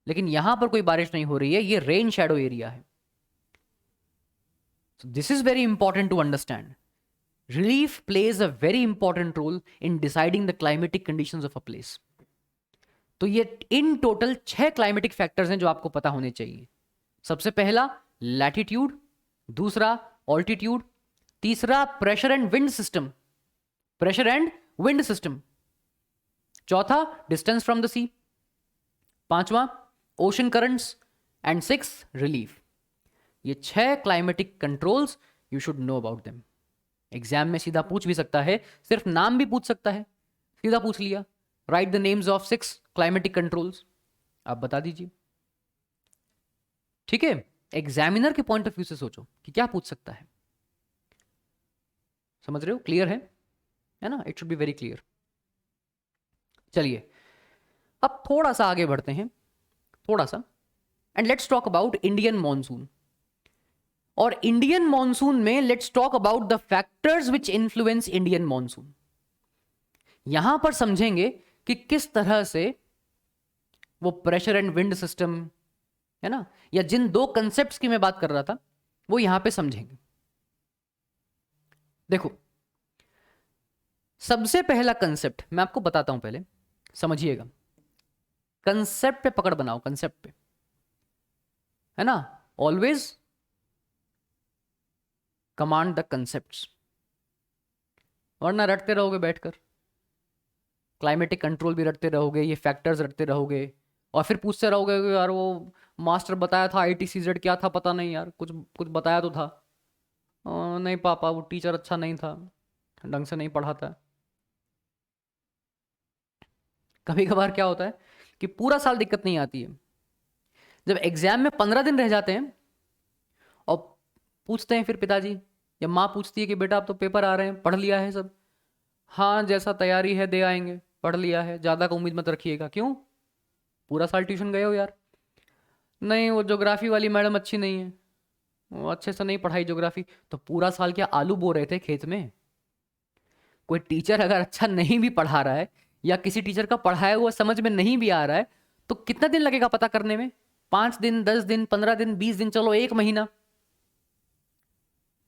लेकिन यहां पर कोई बारिश नहीं हो रही है, ये रेन शैडो एरिया है। This is very important to understand. Relief plays a very important role in deciding the climatic conditions of a place. तो ये इन टोटल 6 क्लाइमेटिक फैक्टर्स हैं जो आपको पता होने चाहिए। सबसे पहला लैटिट्यूड, दूसरा ऑल्टीट्यूड, तीसरा pressure and wind system, pressure and wind system, चौथा डिस्टेंस फ्रॉम द सी, पांचवा ocean currents, and six relief. ये 6 climatic controls, you should know about them. Exam में सीधा पूछ भी सकता है, सिर्फ नाम भी पूछ सकता है, सीधा पूछ लिया, right the names of 6 climatic controls, आप बता दीजिए। ठीक है, एग्जामिनर के पॉइंट ऑफ व्यू से सोचो कि क्या पूछ सकता है। समझ रहे हो? क्लियर है ना? It should be very clear. चलिए अब थोड़ा सा आगे बढ़ते हैं, थोड़ा सा, and let's talk about Indian monsoon. और इंडियन मॉनसून में let's talk about the factors which influence Indian monsoon. यहां पर समझेंगे कि किस तरह से वो प्रेशर एंड विंड सिस्टम है ना, या जिन 2 कंसेप्ट्स की मैं बात कर रहा था वो यहां पे समझेंगे। देखो सबसे पहला कंसेप्ट मैं आपको बताता हूं, पहले समझिएगा। कंसेप्ट पे पकड़ बनाओ, कंसेप्ट पे, है ना? ऑलवेज कमांड द कंसेप्ट्स, वरना रटते रहोगे बैठकर, क्लाइमेटिक कंट्रोल भी रटते रहोगे, ये फैक्टर्स रटते रहोगे, और फिर पूछते रहोगे कि यार वो मास्टर बताया था ITCZ, क्या था पता नहीं यार, कुछ कुछ बताया तो था। नहीं पापा, वो टीचर अच्छा नहीं था, ढंग से नहीं पढ़ाता। कभी कभार क्या होता है कि पूरा साल दिक्कत नहीं आती है, जब एग्जाम में 15 दिन रह जाते हैं और पूछते हैं फिर पिताजी या माँ पूछती है कि बेटा अब तो पेपर आ रहे हैं, पढ़ लिया है सब? हाँ जैसा तैयारी है दे आएंगे, पढ़ लिया है, ज़्यादा का उम्मीद मत रखिएगा। क्यों? पूरा साल ट्यूशन गए हो यार। नहीं वो ज्योग्राफी वाली मैडम अच्छी नहीं है, वो अच्छे से नहीं पढ़ाई ज्योग्राफी। तो पूरा साल क्या आलू बो रहे थे खेत में? कोई टीचर अगर अच्छा नहीं भी पढ़ा रहा है या किसी टीचर का पढ़ाया हुआ समझ में नहीं भी आ रहा है, तो कितना दिन लगेगा पता करने में? 5 दिन, 10 दिन, 15 दिन, 20 दिन, चलो 1 महीना।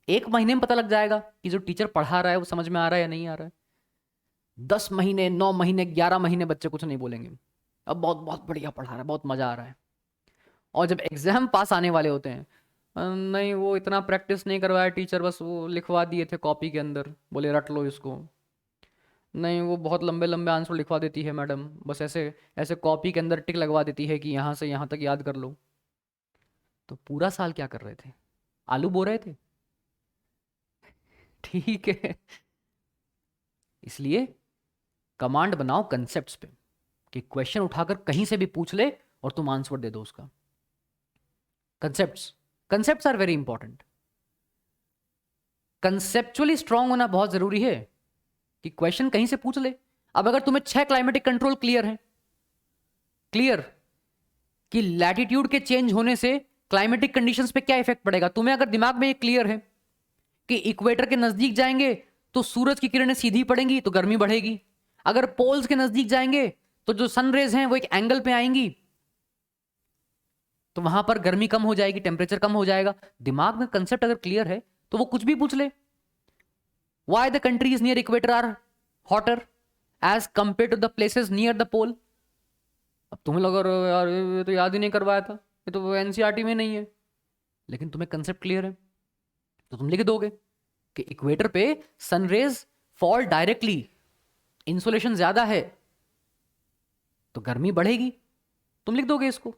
1 महीने में पता लग जाएगा कि जो टीचर पढ़ा रहा है वो समझ में आ रहा है या नहीं आ रहा है। 10 महीने, 9 महीने, 11 महीने बच्चे कुछ नहीं बोलेंगे, अब बहुत बहुत बढ़िया पढ़ा रहा है, बहुत मजा आ रहा है। और जब एग्जाम पास आने वाले होते हैं, नहीं वो इतना प्रैक्टिस नहीं करवाया टीचर, बस वो लिखवा दिए थे कॉपी के अंदर, बोले रट लो इसको, नहीं, वो बहुत लंबे लंबे आंसर लिखवा देती है मैडम, बस ऐसे ऐसे कॉपी के अंदर टिक लगवा देती है कि यहाँ से यहाँ तक याद कर लो। तो पूरा साल क्या कर रहे थे? आलू बो रहे थे। ठीक है, इसलिए कमांड बनाओ कंसेप्ट्स पे कि क्वेश्चन उठाकर कहीं से भी पूछ ले और तुम आंसर दे दो उसका। Concepts concepts are very important. Conceptually strong होना बहुत जरूरी है कि क्वेश्चन कहीं से पूछ ले। अब अगर तुम्हें 6 क्लाइमेटिक कंट्रोल क्लियर है, क्लियर कि लैटिट्यूड के चेंज होने से क्लाइमेटिक कंडीशंस पे क्या इफेक्ट पड़ेगा, तुम्हें अगर दिमाग में ये क्लियर है कि इक्वेटर के नजदीक जाएंगे तो सूरज की किरणें सीधी पड़ेंगी तो गर्मी बढ़ेगी, अगर पोल्स के नजदीक जाएंगे तो जो सन रेज हैं वो एक एंगल पे आएंगी तो वहां पर गर्मी कम हो जाएगी, टेम्परेचर कम हो जाएगा। दिमाग में कंसेप्ट अगर क्लियर है तो वो कुछ भी पूछ ले। Why the countries near equator are hotter as compare to the places near the pole. अब तुम्हें लगा यार ये तो याद ही नहीं करवाया था, ये तो एनसीईआरटी में नहीं है, लेकिन तुम्हें कंसेप्ट क्लियर है तो तुम लिख दोगे कि इक्वेटर पे सनरेज फॉल डायरेक्टली, इंसोलेशन ज्यादा है तो गर्मी बढ़ेगी, तुम लिख दोगे इसको।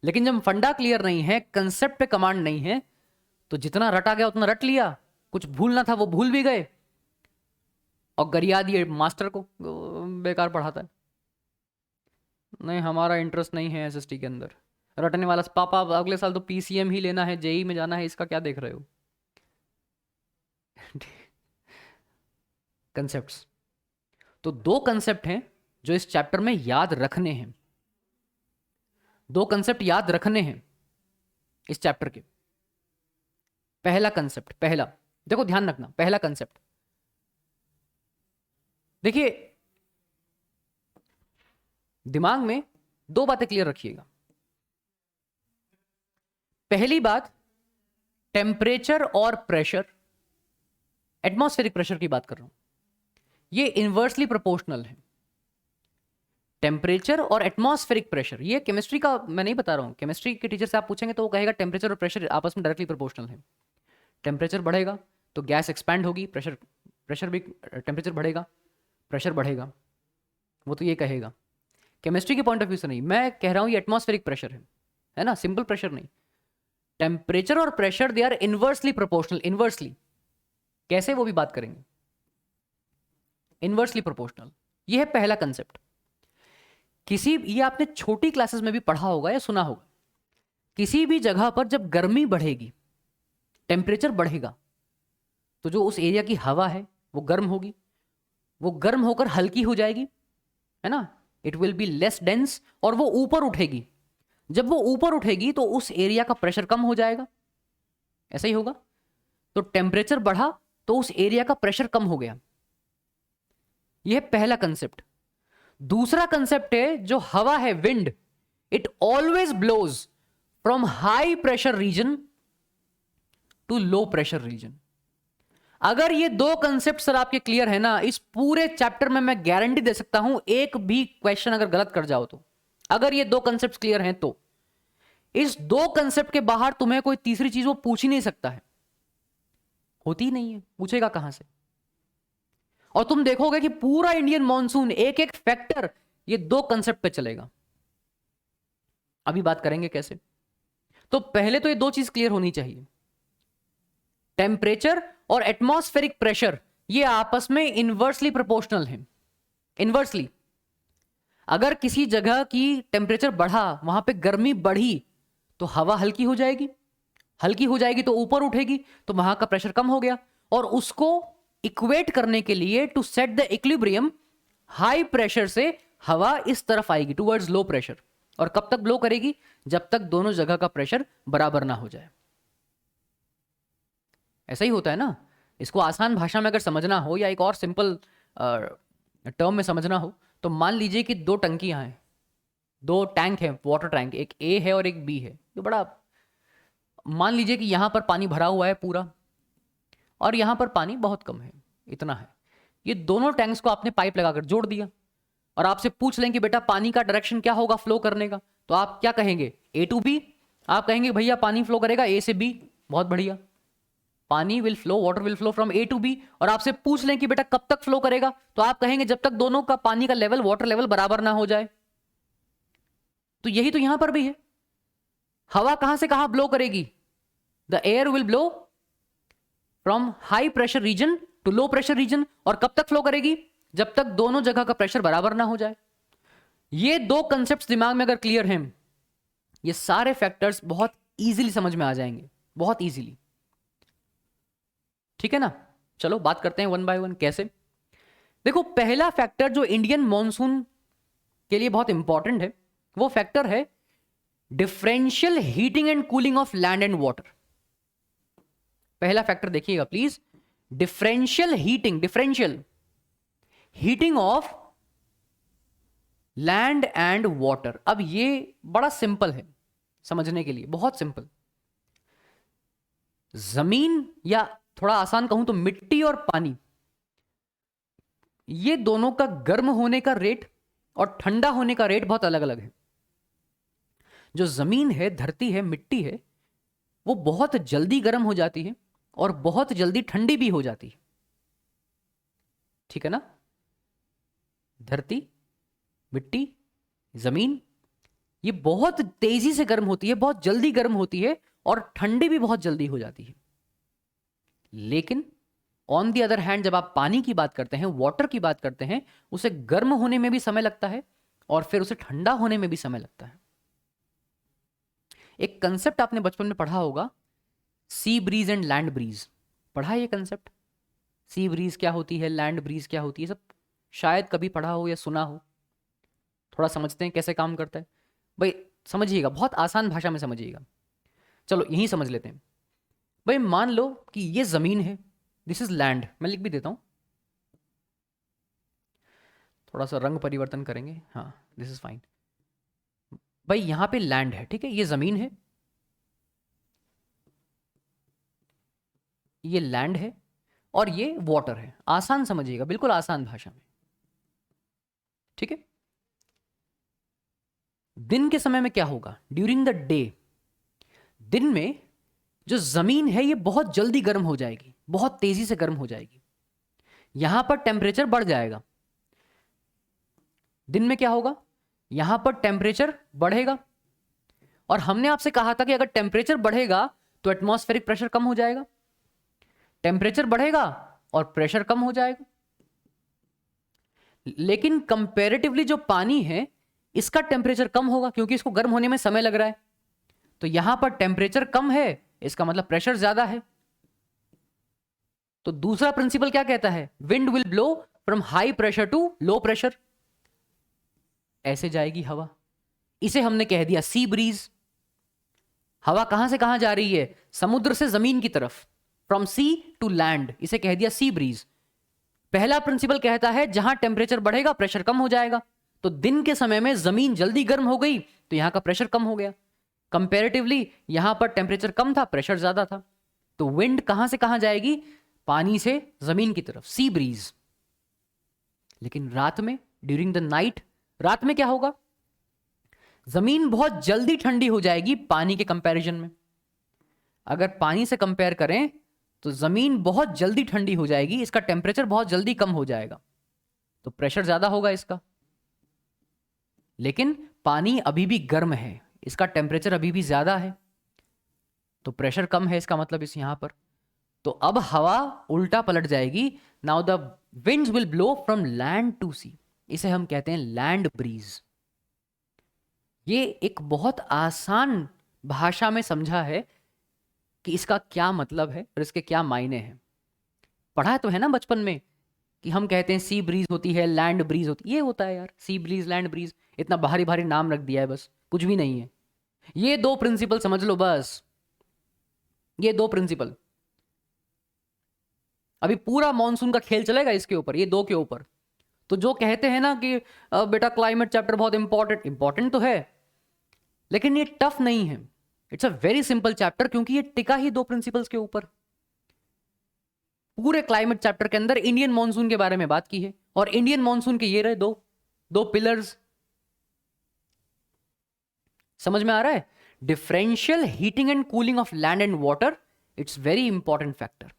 लेकिन जब फंडा क्लियर नहीं है, कंसेप्ट पे कमांड नहीं है, तो जितना रटा गया उतना रट लिया, कुछ भूलना था वो भूल भी गए और गरिया दिए मास्टर को, बेकार पढ़ाता है। नहीं, हमारा इंटरेस्ट नहीं है एसएसटी के अंदर रटने वाला। पापा अगले साल तो पीसीएम ही लेना है, जेई में जाना है, इसका क्या देख रहे हो? कंसेप्ट्स तो 2 कंसेप्ट हैं जो इस चैप्टर में याद रखने हैं। 2 कंसेप्ट याद रखने हैं इस चैप्टर के। पहला कंसेप्ट, पहला देखो ध्यान रखना, पहला कंसेप्ट देखिए, दिमाग में 2 बातें क्लियर रखिएगा। पहली बात, टेम्परेचर और प्रेशर, एटमॉस्फेरिक प्रेशर की बात कर रहा हूं, ये इनवर्सली प्रोपोर्शनल है। टेम्परेचर और एटमॉस्फेरिक प्रेशर, ये केमिस्ट्री का मैं नहीं बता रहा हूं, केमिस्ट्री के टीचर से आप पूछेंगे तो वो कहेगा टेम्परेचर और प्रेशर आपस में डायरेक्टली प्रोपोर्शनल है। टेम्परेचर बढ़ेगा तो गैस एक्सपैंड होगी, प्रेशर भी, टेम्परेचर बढ़ेगा प्रेशर बढ़ेगा, वो तो ये कहेगा। केमिस्ट्री के पॉइंट ऑफ व्यू से नहीं, मैं कह रहा हूं ये एटमॉस्फेरिक प्रेशर है ना, सिंपल प्रेशर नहीं। टेम्परेचर और pressure they are inversely proportional. Inversely कैसे, वो भी बात करेंगे। इनवर्सली प्रोपोर्शनल, ये है पहला कंसेप्ट। ये आपने छोटी क्लासेस में भी पढ़ा होगा या सुना होगा, किसी भी जगह पर जब गर्मी बढ़ेगी, टेम्परेचर बढ़ेगा, तो जो उस एरिया की हवा है वो गर्म होगी, वो गर्म होकर हल्की हो जाएगी, है ना, it will be less dense, और वो ऊपर उठेगी। जब वो ऊपर उठेगी तो उस एरिया का प्रेशर कम हो जाएगा, ऐसा ही होगा। तो टेम्परेचर बढ़ा तो उस एरिया का प्रेशर कम हो गया, यह है पहला कंसेप्ट। दूसरा कंसेप्ट है जो हवा है, wind, it always blows from high pressure region to low pressure region. अगर ये 2 कंसेप्ट सर आपके क्लियर है ना, इस पूरे चैप्टर में मैं गारंटी दे सकता हूं एक भी क्वेश्चन अगर गलत कर जाओ तो, अगर ये 2 कंसेप्ट क्लियर हैं तो इस 2 कंसेप्ट के बाहर तुम्हें कोई तीसरी चीज वो पूछ ही नहीं सकता है, होती ही नहीं है, पूछेगा कहां से। और तुम देखोगे कि पूरा इंडियन मॉनसून एक एक फैक्टर ये 2 कंसेप्ट पे चलेगा। अभी बात करेंगे कैसे। तो पहले तो ये 2 चीज क्लियर होनी चाहिए, टेम्परेचर और एटमॉस्फेरिक प्रेशर ये आपस में इनवर्सली प्रोपोर्शनल हैं। इनवर्सली, अगर किसी जगह की टेम्परेचर बढ़ा, वहां पे गर्मी बढ़ी, तो हवा हल्की हो जाएगी, हल्की हो जाएगी तो ऊपर उठेगी, तो वहां का प्रेशर कम हो गया। और उसको इक्वेट करने के लिए, to set the equilibrium, high pressure से हवा इस तरफ आएगी टुवर्ड्स लो प्रेशर, और कब तक ब्लो करेगी, जब तक दोनों जगह का प्रेशर बराबर ना हो जाए। ऐसा ही होता है ना। इसको आसान भाषा में अगर समझना हो या एक और सिंपल टर्म में समझना हो, तो मान लीजिए कि 2 टंकियां हैं, 2 टैंक हैं, वाटर टैंक, एक ए है और एक बी है। ये बड़ा, मान लीजिए कि यहां पर पानी भरा हुआ है पूरा और यहां पर पानी बहुत कम है, इतना है। ये दोनों टैंक्स को आपने पाइप लगाकर जोड़ दिया और आपसे पूछ लें कि बेटा पानी का डायरेक्शन क्या होगा फ्लो करने का, तो आप क्या कहेंगे, ए टू बी। आप कहेंगे भैया पानी फ्लो करेगा ए से बी, बहुत बढ़िया, पानी will flow, water will flow from A to B, और आपसे पूछ लें कि बेटा कब तक फ्लो करेगा, तो आप कहेंगे जब तक दोनों का पानी का लेवल, वाटर लेवल बराबर ना हो जाए। तो यही तो यहां पर भी है। हवा कहां से कहां ब्लो करेगी? The air will blow from high pressure region to low pressure region, और कब तक फ्लो करेगी? जब तक दोनों जगह का प्रेशर बराबर ना हो जाए। ये दो कंसेप्ट दिमाग में अगर क्लियर हैं, ये सारे फैक्टर्स बहुत इजीली समझ में आ जाएंगे, बहुत इजीली। ठीक है ना? चलो बात करते हैं वन बाय वन। कैसे? देखो, पहला फैक्टर जो इंडियन मॉनसून के लिए बहुत इंपॉर्टेंट है, वो फैक्टर है differential heating and cooling of land and water. पहला फैक्टर देखिएगा please, differential heating of land and water. अब ये बड़ा सिंपल है समझने के लिए, बहुत सिंपल। जमीन, या थोड़ा आसान कहूं तो मिट्टी और पानी, ये दोनों का गर्म होने का रेट और ठंडा होने का रेट बहुत अलग अलग है। जो जमीन है, धरती है, मिट्टी है, वो बहुत जल्दी गर्म हो जाती है और बहुत जल्दी ठंडी भी हो जाती है। ठीक है ना? धरती, मिट्टी, जमीन, ये बहुत तेजी से गर्म होती है, बहुत जल्दी गर्म होती है, और ठंडी भी बहुत जल्दी हो जाती है। लेकिन ऑन द अदर हैंड, जब आप पानी की बात करते हैं, वाटर की बात करते हैं, उसे गर्म होने में भी समय लगता है और फिर उसे ठंडा होने में भी समय लगता है। एक कंसेप्ट आपने बचपन में पढ़ा होगा, sea breeze and land breeze. पढ़ा है ये कंसेप्ट? सी ब्रीज क्या होती है, लैंड ब्रीज क्या होती है, सब शायद कभी पढ़ा हो या सुना हो। थोड़ा समझते हैं कैसे काम करता है भाई। समझिएगा, बहुत आसान भाषा में समझिएगा। चलो यही समझ लेते हैं भाई। मान लो कि ये जमीन है, दिस इज लैंड। मैं लिख भी देता हूं, थोड़ा सा रंग परिवर्तन करेंगे। हाँ, दिस इज फाइन भाई। यहां पे लैंड है, ठीक है, ये जमीन है, ये लैंड है, और ये वाटर है। आसान समझिएगा, बिल्कुल आसान भाषा में। ठीक है? दिन के समय में क्या होगा? ड्यूरिंग द डे, दिन में जो जमीन है ये बहुत जल्दी गर्म हो जाएगी, बहुत तेजी से गर्म हो जाएगी। यहां पर टेम्परेचर बढ़ जाएगा। दिन में क्या होगा? यहां पर टेम्परेचर बढ़ेगा, और हमने आपसे कहा था कि अगर टेम्परेचर बढ़ेगा तो एटमॉस्फेरिक प्रेशर कम हो जाएगा। टेम्परेचर बढ़ेगा और प्रेशर कम हो जाएगा। लेकिन कंपैरेटिवली जो पानी है, इसका टेम्परेचर कम होगा क्योंकि इसको गर्म होने में समय लग रहा है। तो यहां पर टेम्परेचर कम है, इसका मतलब प्रेशर ज्यादा है। तो दूसरा प्रिंसिपल क्या कहता है? Wind will blow from high pressure to low pressure. ऐसे जाएगी हवा। इसे हमने कह दिया सी ब्रीज। हवा कहां से कहां जा रही है? समुद्र से जमीन की तरफ, फ्रॉम सी टू लैंड। इसे कह दिया सी ब्रीज। पहला प्रिंसिपल कहता है जहां टेम्परेचर बढ़ेगा प्रेशर कम हो जाएगा। तो दिन के समय में जमीन जल्दी गर्म हो गई तो यहां का प्रेशर कम हो गया। कंपैरेटिवली यहां पर टेम्परेचर कम था, प्रेशर ज्यादा था। तो विंड कहां से कहां जाएगी? पानी से जमीन की तरफ, सी ब्रीज। लेकिन रात में, ड्यूरिंग द नाइट, रात में क्या होगा? जमीन बहुत जल्दी ठंडी हो जाएगी पानी के कंपैरिजन में। अगर पानी से कंपेयर करें तो जमीन बहुत जल्दी ठंडी हो जाएगी, इसका टेम्परेचर बहुत जल्दी कम हो जाएगा, तो प्रेशर ज्यादा होगा इसका। लेकिन पानी अभी भी गर्म है, इसका टेम्परेचर अभी भी ज्यादा है, तो प्रेशर कम है, इसका मतलब इस यहां पर। तो अब हवा उल्टा पलट जाएगी। Now the winds will blow from land to sea. इसे हम कहते हैं लैंड ब्रीज। ये एक बहुत आसान भाषा में समझा है कि इसका क्या मतलब है और इसके क्या मायने हैं। पढ़ा तो है ना बचपन में कि हम कहते हैं सी ब्रीज होती है, लैंड ब्रीज होती है। ये होता है यार, सी ब्रीज, लैंड ब्रीज। इतना भारी भारी नाम रख दिया है, बस कुछ भी नहीं है। ये दो प्रिंसिपल समझ लो बस, ये दो प्रिंसिपल। अभी पूरा मॉनसून का खेल चलेगा इसके ऊपर, ये दो के ऊपर। तो जो कहते हैं ना कि बेटा क्लाइमेट चैप्टर बहुत इंपॉर्टेंट तो है, लेकिन ये टफ नहीं है। It's a very simple chapter, क्योंकि ये टिका ही दो प्रिंसिपल्स के ऊपर। पूरे क्लाइमेट चैप्टर के अंदर इंडियन मॉनसून के बारे में बात की है, और इंडियन मॉनसून के ये रहे दो पिलर्स। समझ में आ रहा है? Differential heating and cooling of land and water it's very important factor.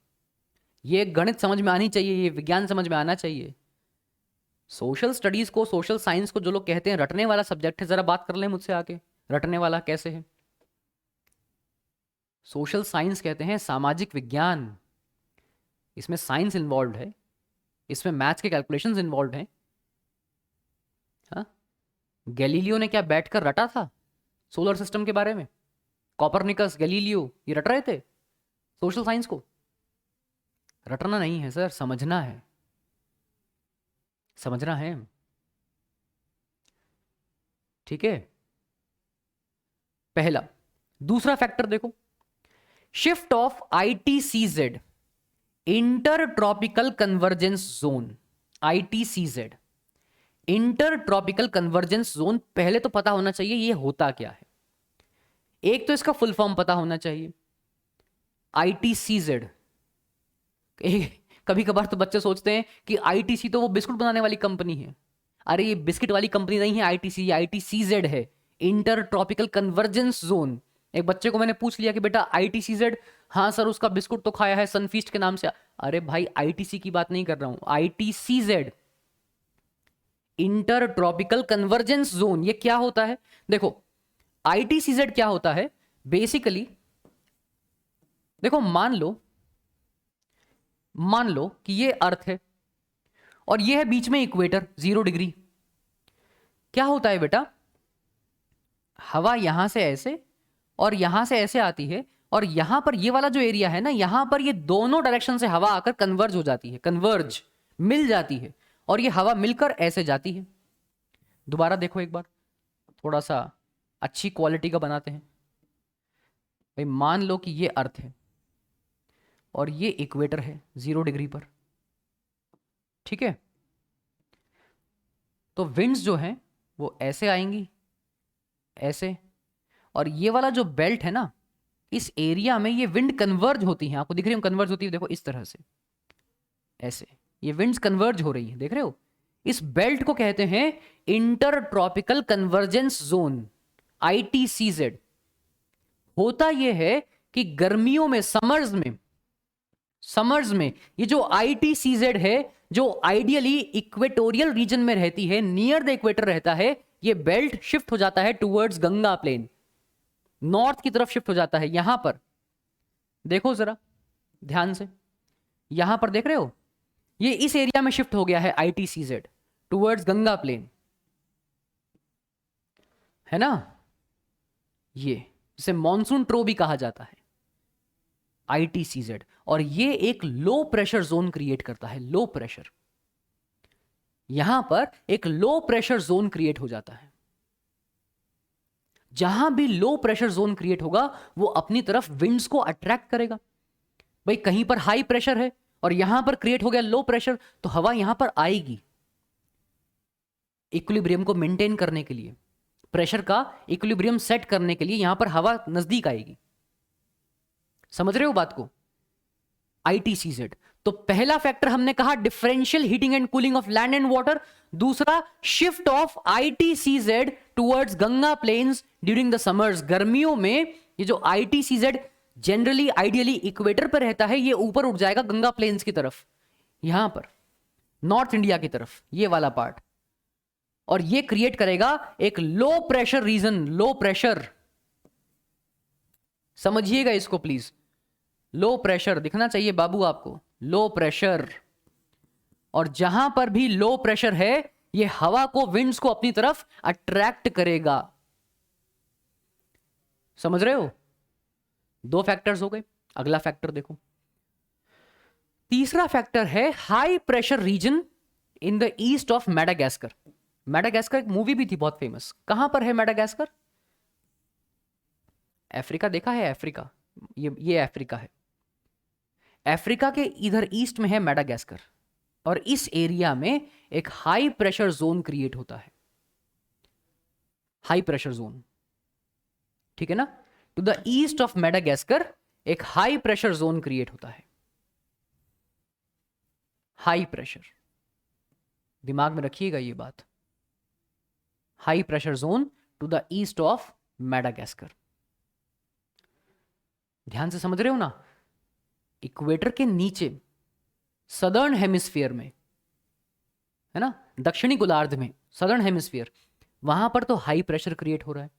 ये गणित समझ में आनी चाहिए, ये विज्ञान समझ में आना चाहिए। सोशल स्टडीज को, सोशल साइंस को जो लोग कहते हैं रटने वाला सब्जेक्ट है, जरा बात कर लें मुझसे आके, रटने वाला कैसे है? सोशल साइंस कहते हैं सामाजिक विज्ञान। इसमें साइंस इन्वॉल्व है, इसमें मैथ्स के कैलकुलेशंस इन्वॉल्व हैं। हाँ, गैलीलियो ने क्या बैठकर रटा था सोलर सिस्टम के बारे में? कॉपरनिकस, गैलीलियो, ये रट रहे थे सोशल साइंस को? रटना नहीं है सर, समझना है, समझना है। ठीक है, पहला। दूसरा फैक्टर देखो, shift of ITCZ, inter tropical convergence zone. ITCZ, inter tropical convergence zone, पहले तो पता होना चाहिए ये होता क्या है। एक तो इसका फुल फॉर्म पता होना चाहिए, ITCZ। कभी कभार तो बच्चे सोचते हैं कि ITC तो वो बिस्कुट बनाने वाली कंपनी है। अरे ये बिस्किट वाली कंपनी नहीं है ITC, ITCZ है, इंटर ट्रॉपिकल कन्वर्जेंस जोन। एक बच्चे को मैंने पूछ लिया कि बेटा ITCZ, हाँ सर उसका बिस्कुट तो खाया है सनफीस्ट के नाम से। अरे भाई ITC की बात नहीं कर रहा हूं, ITCZ, inter tropical convergence zone. ये क्या होता है? देखो ITCZ क्या होता है बेसिकली। देखो मान लो कि ये अर्थ है और ये है बीच में इक्वेटर 0 डिग्री। क्या होता है बेटा, हवा यहां से ऐसे और यहां से ऐसे आती है, और यहां पर ये वाला जो एरिया है ना, यहां पर ये दोनों डायरेक्शन से हवा आकर कन्वर्ज हो जाती है, कन्वर्ज, मिल जाती है, और ये हवा मिलकर ऐसे जाती है। दोबारा देखो एक बार, थोड़ा सा अच्छी क्वालिटी का बनाते हैं भाई। मान लो कि ये अर्थ है और ये इक्वेटर है 0 डिग्री पर, ठीक है? तो विंड्स जो हैं वो ऐसे आएंगी, ऐसे, और ये वाला जो बेल्ट है ना, इस एरिया में ये विंड कन्वर्ज होती है। आपको दिख रही है कन्वर्ज होती है, देखो इस तरह से, ऐसे ये विंड्स कन्वर्ज हो रही है, देख रहे हो? इस बेल्ट को कहते हैं inter tropical convergence zone, ITCZ। होता यह है कि गर्मियों में, समर्स में ये जो ITCZ है, जो आइडियली इक्वेटोरियल रीजन में रहती है, नियर द इक्वेटर रहता है, ये बेल्ट शिफ्ट हो जाता है टुवर्ड्स गंगा प्लेन, नॉर्थ की तरफ शिफ्ट हो जाता है। यहां पर देखो जरा ध्यान से, यहां पर देख रहे हो, ये इस एरिया में शिफ्ट हो गया है ITCZ टुवर्ड्स गंगा प्लेन, है ना? ये जिसे मॉनसून ट्रो भी कहा जाता है, ITCZ। और ये एक लो प्रेशर जोन क्रिएट करता है, लो प्रेशर। यहां पर एक लो प्रेशर जोन क्रिएट हो जाता है। जहां भी लो प्रेशर जोन क्रिएट होगा वो अपनी तरफ विंड्स को अट्रैक्ट करेगा। भाई कहीं पर हाई प्रेशर है और यहां पर क्रिएट हो गया लो प्रेशर, तो हवा यहां पर आएगी इक्विलिब्रियम को मेंटेन करने के लिए, प्रेशर का इक्विलिब्रियम सेट करने के लिए यहां पर हवा नजदीक आएगी। समझ रहे हो बात को? ITCZ। तो पहला फैक्टर हमने कहा differential heating and cooling of land and water. दूसरा, shift of ITCZ towards Ganga plains during the summers. गर्मियों में ये जो ITCZ जनरली आइडियली इक्वेटर पर रहता है, ये ऊपर उठ जाएगा गंगा प्लेन्स की तरफ, यहां पर नॉर्थ इंडिया की तरफ, ये वाला पार्ट, और ये क्रिएट करेगा एक लो प्रेशर रीजन, लो प्रेशर। समझिएगा इसको प्लीज, लो प्रेशर दिखना चाहिए बाबू आपको, लो प्रेशर। और जहां पर भी लो प्रेशर है, ये हवा को, विंड्स को अपनी तरफ अट्रैक्ट करेगा। समझ रहे हो? 2 फैक्टर्स हो गए। अगला फैक्टर देखो, तीसरा फैक्टर है high pressure reason in the east of Madagascar. Madagascar एक मूवी भी थी बहुत फेमस। कहां पर है मैडागास्कर? अफ्रीका, देखा है अफ्रीका? ये अफ्रीका है। अफ्रीका के इधर ईस्ट में है मैडागास्कर, और इस एरिया में एक हाई प्रेशर जोन क्रिएट होता है, हाई प्रेशर जोन, ठीक है ना? To the east of Madagascar एक हाई प्रेशर जोन क्रिएट होता है, हाई प्रेशर। दिमाग में रखिएगा ये बात, high pressure zone to the east of Madagascar. ध्यान से समझ रहे हो ना? इक्वेटर के नीचे सदर्न हेमिस्फीयर में, है ना, दक्षिणी गोलार्ध में, सदर्न हेमिस्फीयर, वहां पर तो हाई प्रेशर क्रिएट हो रहा है।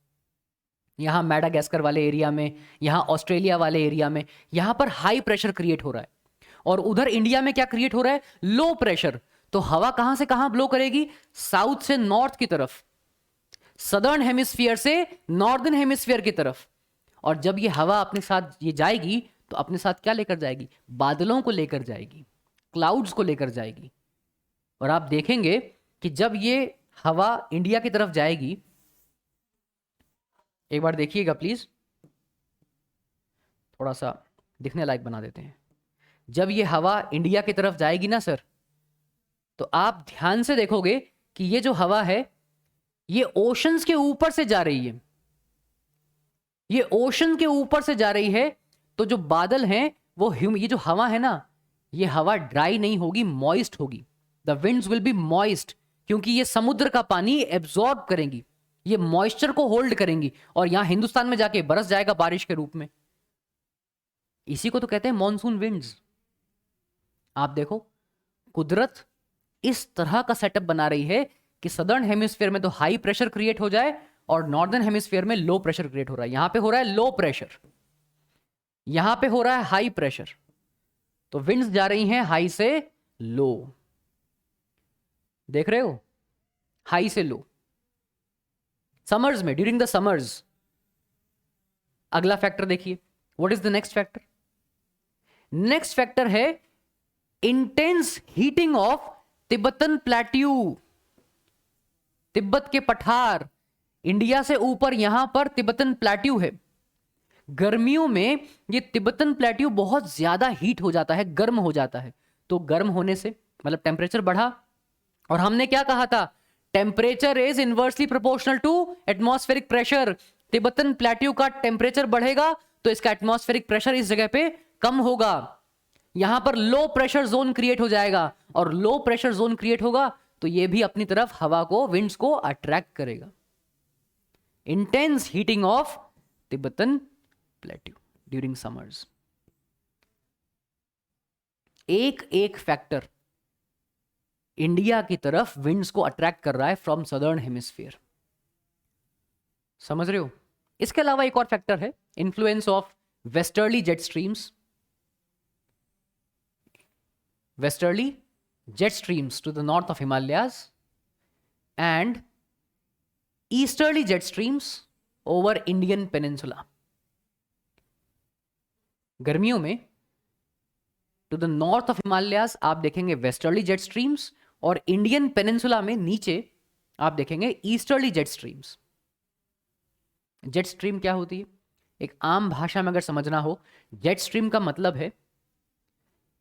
यहां मैडागास्कर वाले एरिया में, यहां ऑस्ट्रेलिया वाले एरिया में, यहां पर हाई प्रेशर क्रिएट हो रहा है। और उधर इंडिया में क्या क्रिएट हो रहा है? Low pressure. तो हवा कहां से कहां ब्लो करेगी? साउथ से नॉर्थ की तरफ, सदर्न हेमिस्फीयर से नॉर्दर्न हेमिस्फीयर की तरफ। और जब ये हवा अपने साथ ये जाएगी तो अपने साथ क्या लेकर जाएगी? बादलों को लेकर जाएगी, क्लाउड्स को लेकर जाएगी। और आप देखेंगे कि जब ये हवा इंडिया की तरफ जाएगी, एक बार देखिएगा प्लीज, थोड़ा सा दिखने लायक बना देते हैं। जब ये हवा इंडिया की तरफ जाएगी ना सर, तो आप ध्यान से देखोगे कि ये जो हवा है ये ओशंस के ऊपर से जा रही है। ये ओशन के ऊपर से जा रही है, तो जो बादल हैं वो ये जो हवा है ना, ये हवा ड्राई नहीं होगी, मॉइस्ट होगी। The winds will be moist, क्योंकि ये समुद्र का पानी एब्जॉर्ब करेंगी, ये मॉइस्चर को होल्ड करेंगी और यहां हिंदुस्तान में जाके बरस जाएगा बारिश के रूप में। इसी को तो कहते हैं मॉनसून विंड्स। आप देखो, कुदरत इस तरह का सेटअप बना रही है कि सदर्न हेमिस्फीयर में तो हाई प्रेशर क्रिएट हो जाए और नॉर्दर्न हेमिस्फीयर में लो प्रेशर क्रिएट हो रहा है। यहां पे हो रहा है लो प्रेशर, यहां पे हो रहा है हाई प्रेशर। तो विंड्स जा रही हैं हाई से लो, देख रहे हो, हाई से लो। समर्स में, ड्यूरिंग द समर्स। अगला फैक्टर देखिए, what is the next factor? Next factor है intense heating of Tibetan plateau. Tibet के पठार, इंडिया से ऊपर यहां पर तिब्बतन प्लेट्यू है। गर्मियों में ये तिब्बतन प्लेट्यू बहुत ज्यादा हीट हो जाता है, गर्म हो जाता है। तो गर्म होने से मतलब टेम्परेचर बढ़ा, और हमने क्या कहा था? Temperature is inversely proportional to atmospheric pressure. Tibetan plateau का टेम्परेचर बढ़ेगा तो इसका एटमॉस्फेरिक प्रेशर इस जगह पे कम होगा। यहां पर लो प्रेशर जोन क्रिएट हो जाएगा, और लो प्रेशर जोन क्रिएट होगा तो ये भी अपनी तरफ हवा को, विंड्स को अट्रैक्ट करेगा। Intense heating of Tibetan plateau during summers. एक एक फैक्टर इंडिया की तरफ विंड्स को अट्रैक्ट कर रहा है फ्रॉम सदर्न हेमिस्फीयर। समझ रहे हो? इसके अलावा एक और फैक्टर है, influence of westerly jet streams. Westerly jet streams to the north of Himalayas and easterly jet streams over Indian peninsula. गर्मियों में to the north of Himalayas आप देखेंगे वेस्टर्ली जेट स्ट्रीम्स, और इंडियन पेनिनसुला में नीचे आप देखेंगे easterly jet streams. Jet stream क्या होती है? एक आम भाषा में अगर समझना हो, जेट स्ट्रीम का मतलब है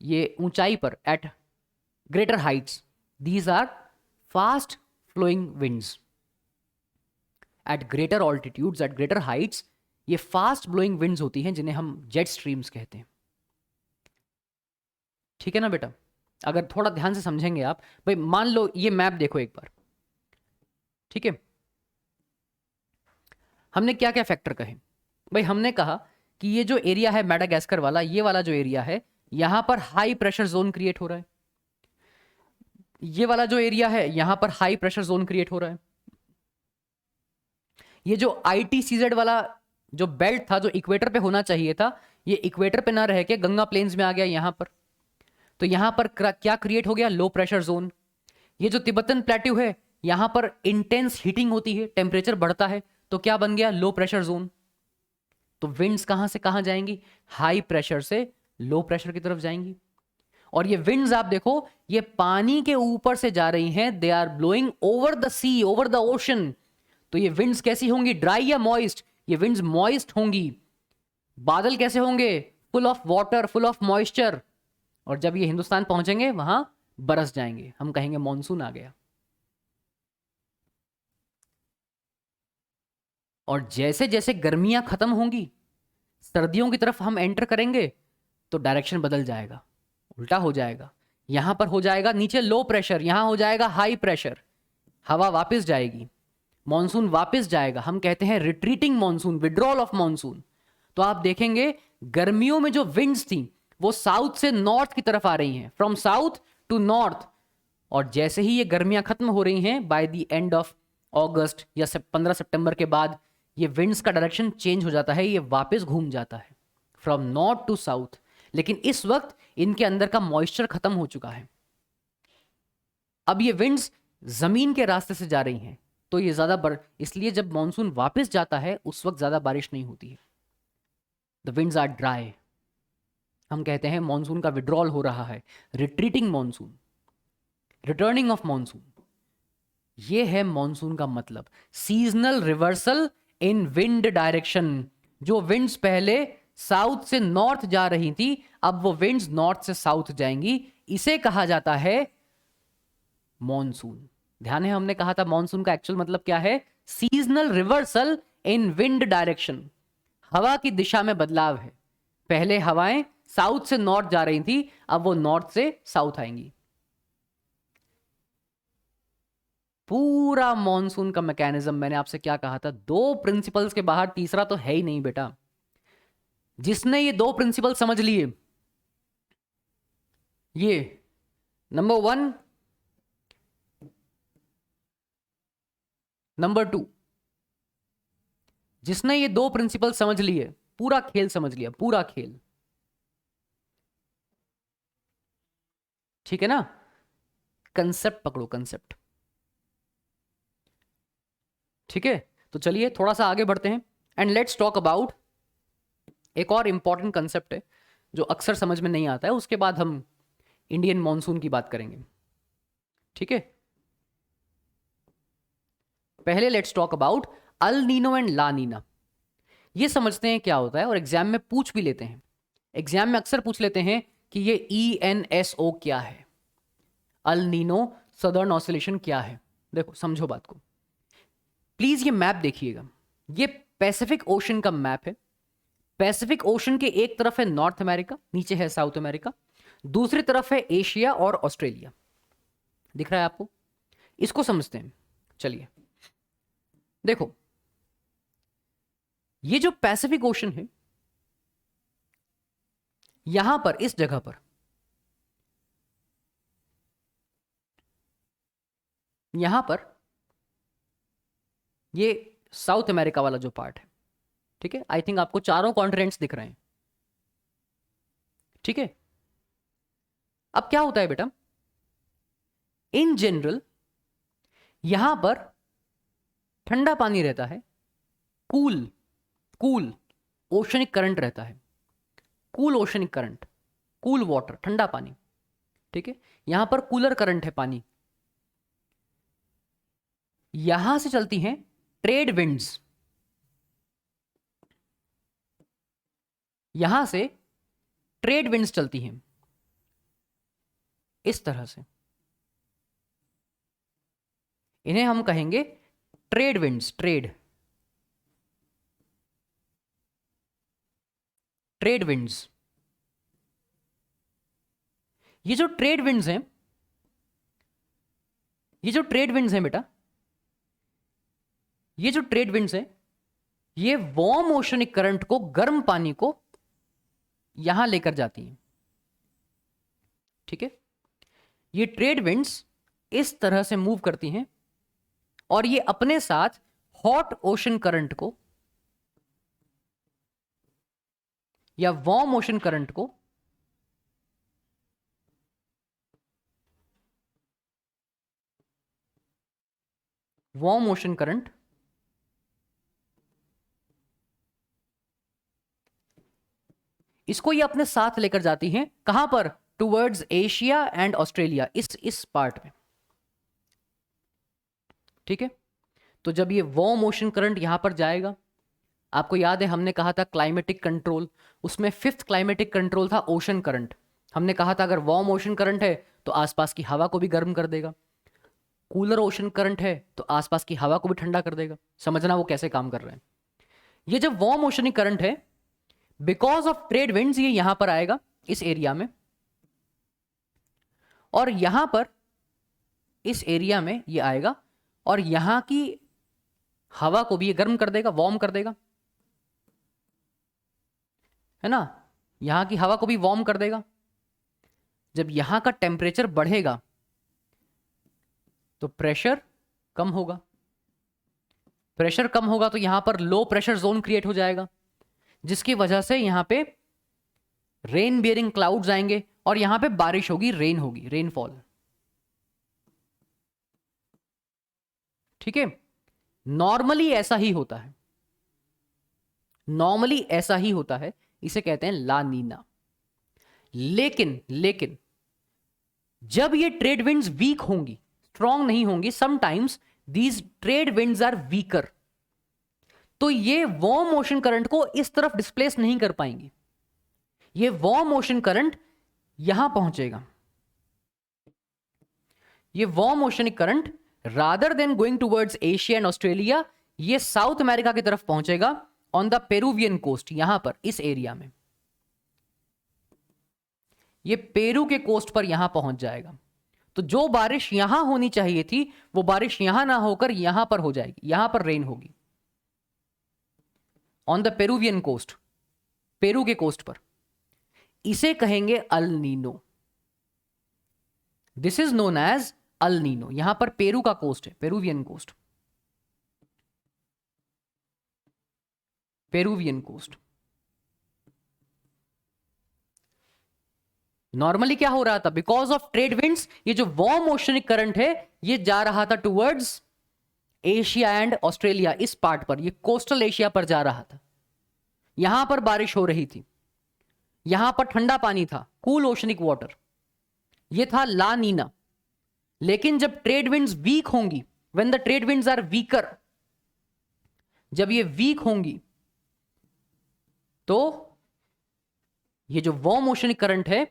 ये ऊंचाई पर, at greater heights, these are fast flowing winds. At greater altitudes, at greater heights, ये फास्ट ब्लोइंग विंड्स होती हैं जिन्हें हम जेट स्ट्रीम्स कहते हैं। ठीक है ना बेटा? अगर थोड़ा ध्यान से समझेंगे आप, भाई मान लो ये मैप देखो एक बार, ठीक है? हमने क्या क्या फैक्टर कहे? भाई हमने कहा कि ये जो एरिया है मैडागास्कर वाला, ये वाला जो एरिया है, यहां पर हाई प्रेशर जोन क्रिएट हो रहा है। ये वाला जो एरिया है यहां पर हाई प्रेशर जोन क्रिएट हो रहा है। ये जो ITCZ वाला जो बेल्ट था, जो इक्वेटर पे होना चाहिए था, ये इक्वेटर पे ना रह के गंगा प्लेन्स में आ गया यहां पर। तो यहां पर क्या क्रिएट हो गया? Low pressure zone. ये जो तिब्बतन प्लेट्यू है, यहां पर इंटेंस हीटिंग होती है, टेम्परेचर बढ़ता है, तो क्या बन गया? Low pressure zone. तो विंड्स कहां से कहां जाएंगी? हाई प्रेशर से लो प्रेशर की तरफ जाएंगी। और ये विंड्स आप देखो, ये पानी के ऊपर से जा रही हैं, they are blowing over the sea, over the ocean. तो ये विंड्स कैसी होंगी? ड्राई या मॉइस्ट? ये विंड्स मॉइस्ट होंगी। बादल कैसे होंगे? Full of water, full of moisture. और जब ये हिंदुस्तान पहुंचेंगे वहां बरस जाएंगे, हम कहेंगे मॉनसून आ गया। और जैसे जैसे गर्मियां खत्म होंगी, सर्दियों की तरफ हम एंटर करेंगे, तो डायरेक्शन बदल जाएगा, उल्टा हो जाएगा। यहां पर हो जाएगा नीचे लो प्रेशर, यहां हो जाएगा हाई प्रेशर, हवा वापस जाएगी, मॉनसून वापस जाएगा। हम कहते हैं retreating monsoon, withdrawal of monsoon. तो आप देखेंगे गर्मियों में जो विंड्स थी वो साउथ से नॉर्थ की तरफ आ रही हैं, फ्रॉम साउथ टू नॉर्थ। और जैसे ही ये गर्मियां खत्म हो रही हैं बाय द एंड ऑफ अगस्त या 15 सितंबर के बाद, ये विंड्स का डायरेक्शन चेंज हो जाता है, ये वापस घूम जाता है फ्रॉम नॉर्थ टू साउथ। लेकिन इस वक्त इनके अंदर का मॉइस्चर खत्म हो चुका है। अब ये विंड्स जमीन के रास्ते से जा रही हैं, तो ये ज्यादा इसलिए जब मॉनसून वापस जाता है उस वक्त ज्यादा बारिश नहीं होती है। The winds are dry. हम कहते हैं मॉनसून का विड्रॉल हो रहा है, retreating monsoon, returning of monsoon. ये है मॉनसून का मतलब, seasonal reversal in wind direction. जो विंड्स पहले साउथ से नॉर्थ जा रही थी, अब वो विंड्स नॉर्थ से साउथ जाएंगी। इसे कहा जाता है मॉनसून। ध्यान है, हमने कहा था मॉनसून का एक्चुअल मतलब क्या है, seasonal reversal in wind direction. हवा की दिशा में बदलाव है। पहले हवाएं साउथ से नॉर्थ जा रही थी, अब वो नॉर्थ से साउथ आएंगी। पूरा मॉनसून का मैकेनिज्म, मैंने आपसे क्या कहा था, 2 प्रिंसिपल्स के बाहर तीसरा तो है ही नहीं बेटा। जिसने ये 2 प्रिंसिपल समझ लिए, ये नंबर 1, नंबर 2, जिसने ये 2 प्रिंसिपल समझ लिए, पूरा खेल समझ लिया, पूरा खेल। ठीक है ना? कंसेप्ट पकड़ो, कंसेप्ट। ठीक है, तो चलिए थोड़ा सा आगे बढ़ते हैं एंड लेट्स टॉक अबाउट एक और इंपॉर्टेंट कंसेप्ट है जो अक्सर समझ में नहीं आता है, उसके बाद हम इंडियन मॉनसून की बात करेंगे। ठीक है, पहले let's talk about El Nino and La Nina. ये समझते हैं क्या होता है, और एग्जाम में पूछ भी लेते हैं। एग्जाम में अक्सर पूछ लेते हैं कि ये ENSO क्या है, अल नीनो सदर्न ऑसिलेशन क्या है। देखो समझो बात को, प्लीज ये मैप देखिएगा। ये पैसिफिक ओशन का मैप है। पैसिफिक ओशन के एक तरफ है नॉर्थ अमेरिका, नीचे है साउथ अमेरिका, दूसरी तरफ है एशिया और ऑस्ट्रेलिया। दिख रहा है आपको? इसको समझते हैं। चलिए देखो, ये जो पैसिफिक ओशन है, यहां पर इस जगह पर ये साउथ अमेरिका वाला जो पार्ट है, ठीक है, आई थिंक आपको चारों कॉन्टिनेंट्स दिख रहे हैं। ठीक है, अब क्या होता है बेटा, इन जनरल यहां पर ठंडा पानी रहता है, कूल कूल ओशनिक करंट रहता है, cool oceanic current, cool water, ठंडा पानी। ठीक है, यहां पर कूलर करंट है पानी। यहां से चलती हैं ट्रेड विंड्स, यहां से ट्रेड विंड्स चलती हैं इस तरह से। इन्हें हम कहेंगे ट्रेड विंड्स, ट्रेड विंड्स। ये जो ट्रेड विंड्स हैं, ये जो ट्रेड विंड्स हैं बेटा, ये जो ट्रेड विंड्स हैं, ये वार्म ओशनिक करंट को, गर्म पानी को यहां लेकर जाती हैं। ठीक है, ये ट्रेड विंड्स इस तरह से मूव करती हैं और ये अपने साथ हॉट ओशन करंट को या वार्म ओशन करंट को वार्म ओशन करंट इसको ये अपने साथ लेकर जाती हैं। कहां पर? टुवर्ड्स एशिया एंड ऑस्ट्रेलिया, इस पार्ट में। ठीक है, तो जब ये वार्म ओशन करंट यहां पर जाएगा, आपको याद है हमने कहा था क्लाइमेटिक कंट्रोल, उसमें 5th क्लाइमेटिक कंट्रोल था ओशन करंट। हमने कहा था अगर वार्म ओशन करंट है तो आसपास की हवा को भी गर्म कर देगा, कूलर ओशन करंट है तो आसपास की हवा को भी ठंडा कर देगा। समझना वो कैसे काम कर रहे हैं। ये जब वार्म ओशनिक करंट है, बिकॉज ऑफ ट्रेड विंड्स, ये यहां पर आएगा इस एरिया में, और यहां पर इस एरिया में ये आएगा और यहां की हवा को भी ये गर्म कर देगा, वार्म कर देगा, है ना। यहां की हवा को भी वार्म कर देगा। जब यहां का टेम्परेचर बढ़ेगा तो प्रेशर कम होगा, प्रेशर कम होगा तो यहां पर लो प्रेशर जोन क्रिएट हो जाएगा, जिसकी वजह से यहां पे रेन बियरिंग क्लाउड्स आएंगे और यहां पे बारिश होगी, रेन होगी, रेनफॉल। ठीक है, नॉर्मली ऐसा ही होता है, नॉर्मली ऐसा ही होता है, इसे कहते हैं ला नीना। लेकिन जब ये ट्रेड विंड्स वीक होंगी, स्ट्रांग नहीं होंगी, sometimes these trade winds are weaker, तो ये वार्म ओशन करंट को इस तरफ डिस्प्लेस नहीं कर पाएंगी। ये वार्म ओशन करंट यहां पहुंचेगा, ये warm oceanic current rather than going towards Asia and Australia, ये साउथ अमेरिका की तरफ पहुंचेगा ऑन द पेरुवियन कोस्ट, यहां पर इस एरिया में, ये पेरू के कोस्ट पर यहां पहुंच जाएगा। तो जो बारिश यहां होनी चाहिए थी वो बारिश यहां ना होकर यहां पर हो जाएगी, यहां पर रेन होगी on the Peruvian coast, Peru के कोस्ट पर। इसे कहेंगे El Nino. This is known as El Nino. यहां पर पेरू का कोस्ट है, Peruvian coast, Peruvian coast. Normally क्या हो रहा था, बिकॉज ऑफ ट्रेड विंड्स, ये जो वार्म ओशनिक करंट है ये जा रहा था टुवर्ड्स एशिया एंड ऑस्ट्रेलिया, इस पार्ट पर, ये कोस्टल एशिया पर जा रहा था। यहां पर बारिश हो रही थी, यहां पर ठंडा पानी था, कूल ओशनिक वाटर, ये था ला नीना। लेकिन जब ट्रेड विंड्स वीक होंगी, when the trade winds are weaker, जब ये वीक होंगी तो ये जो वार्म ओशनिक करंट है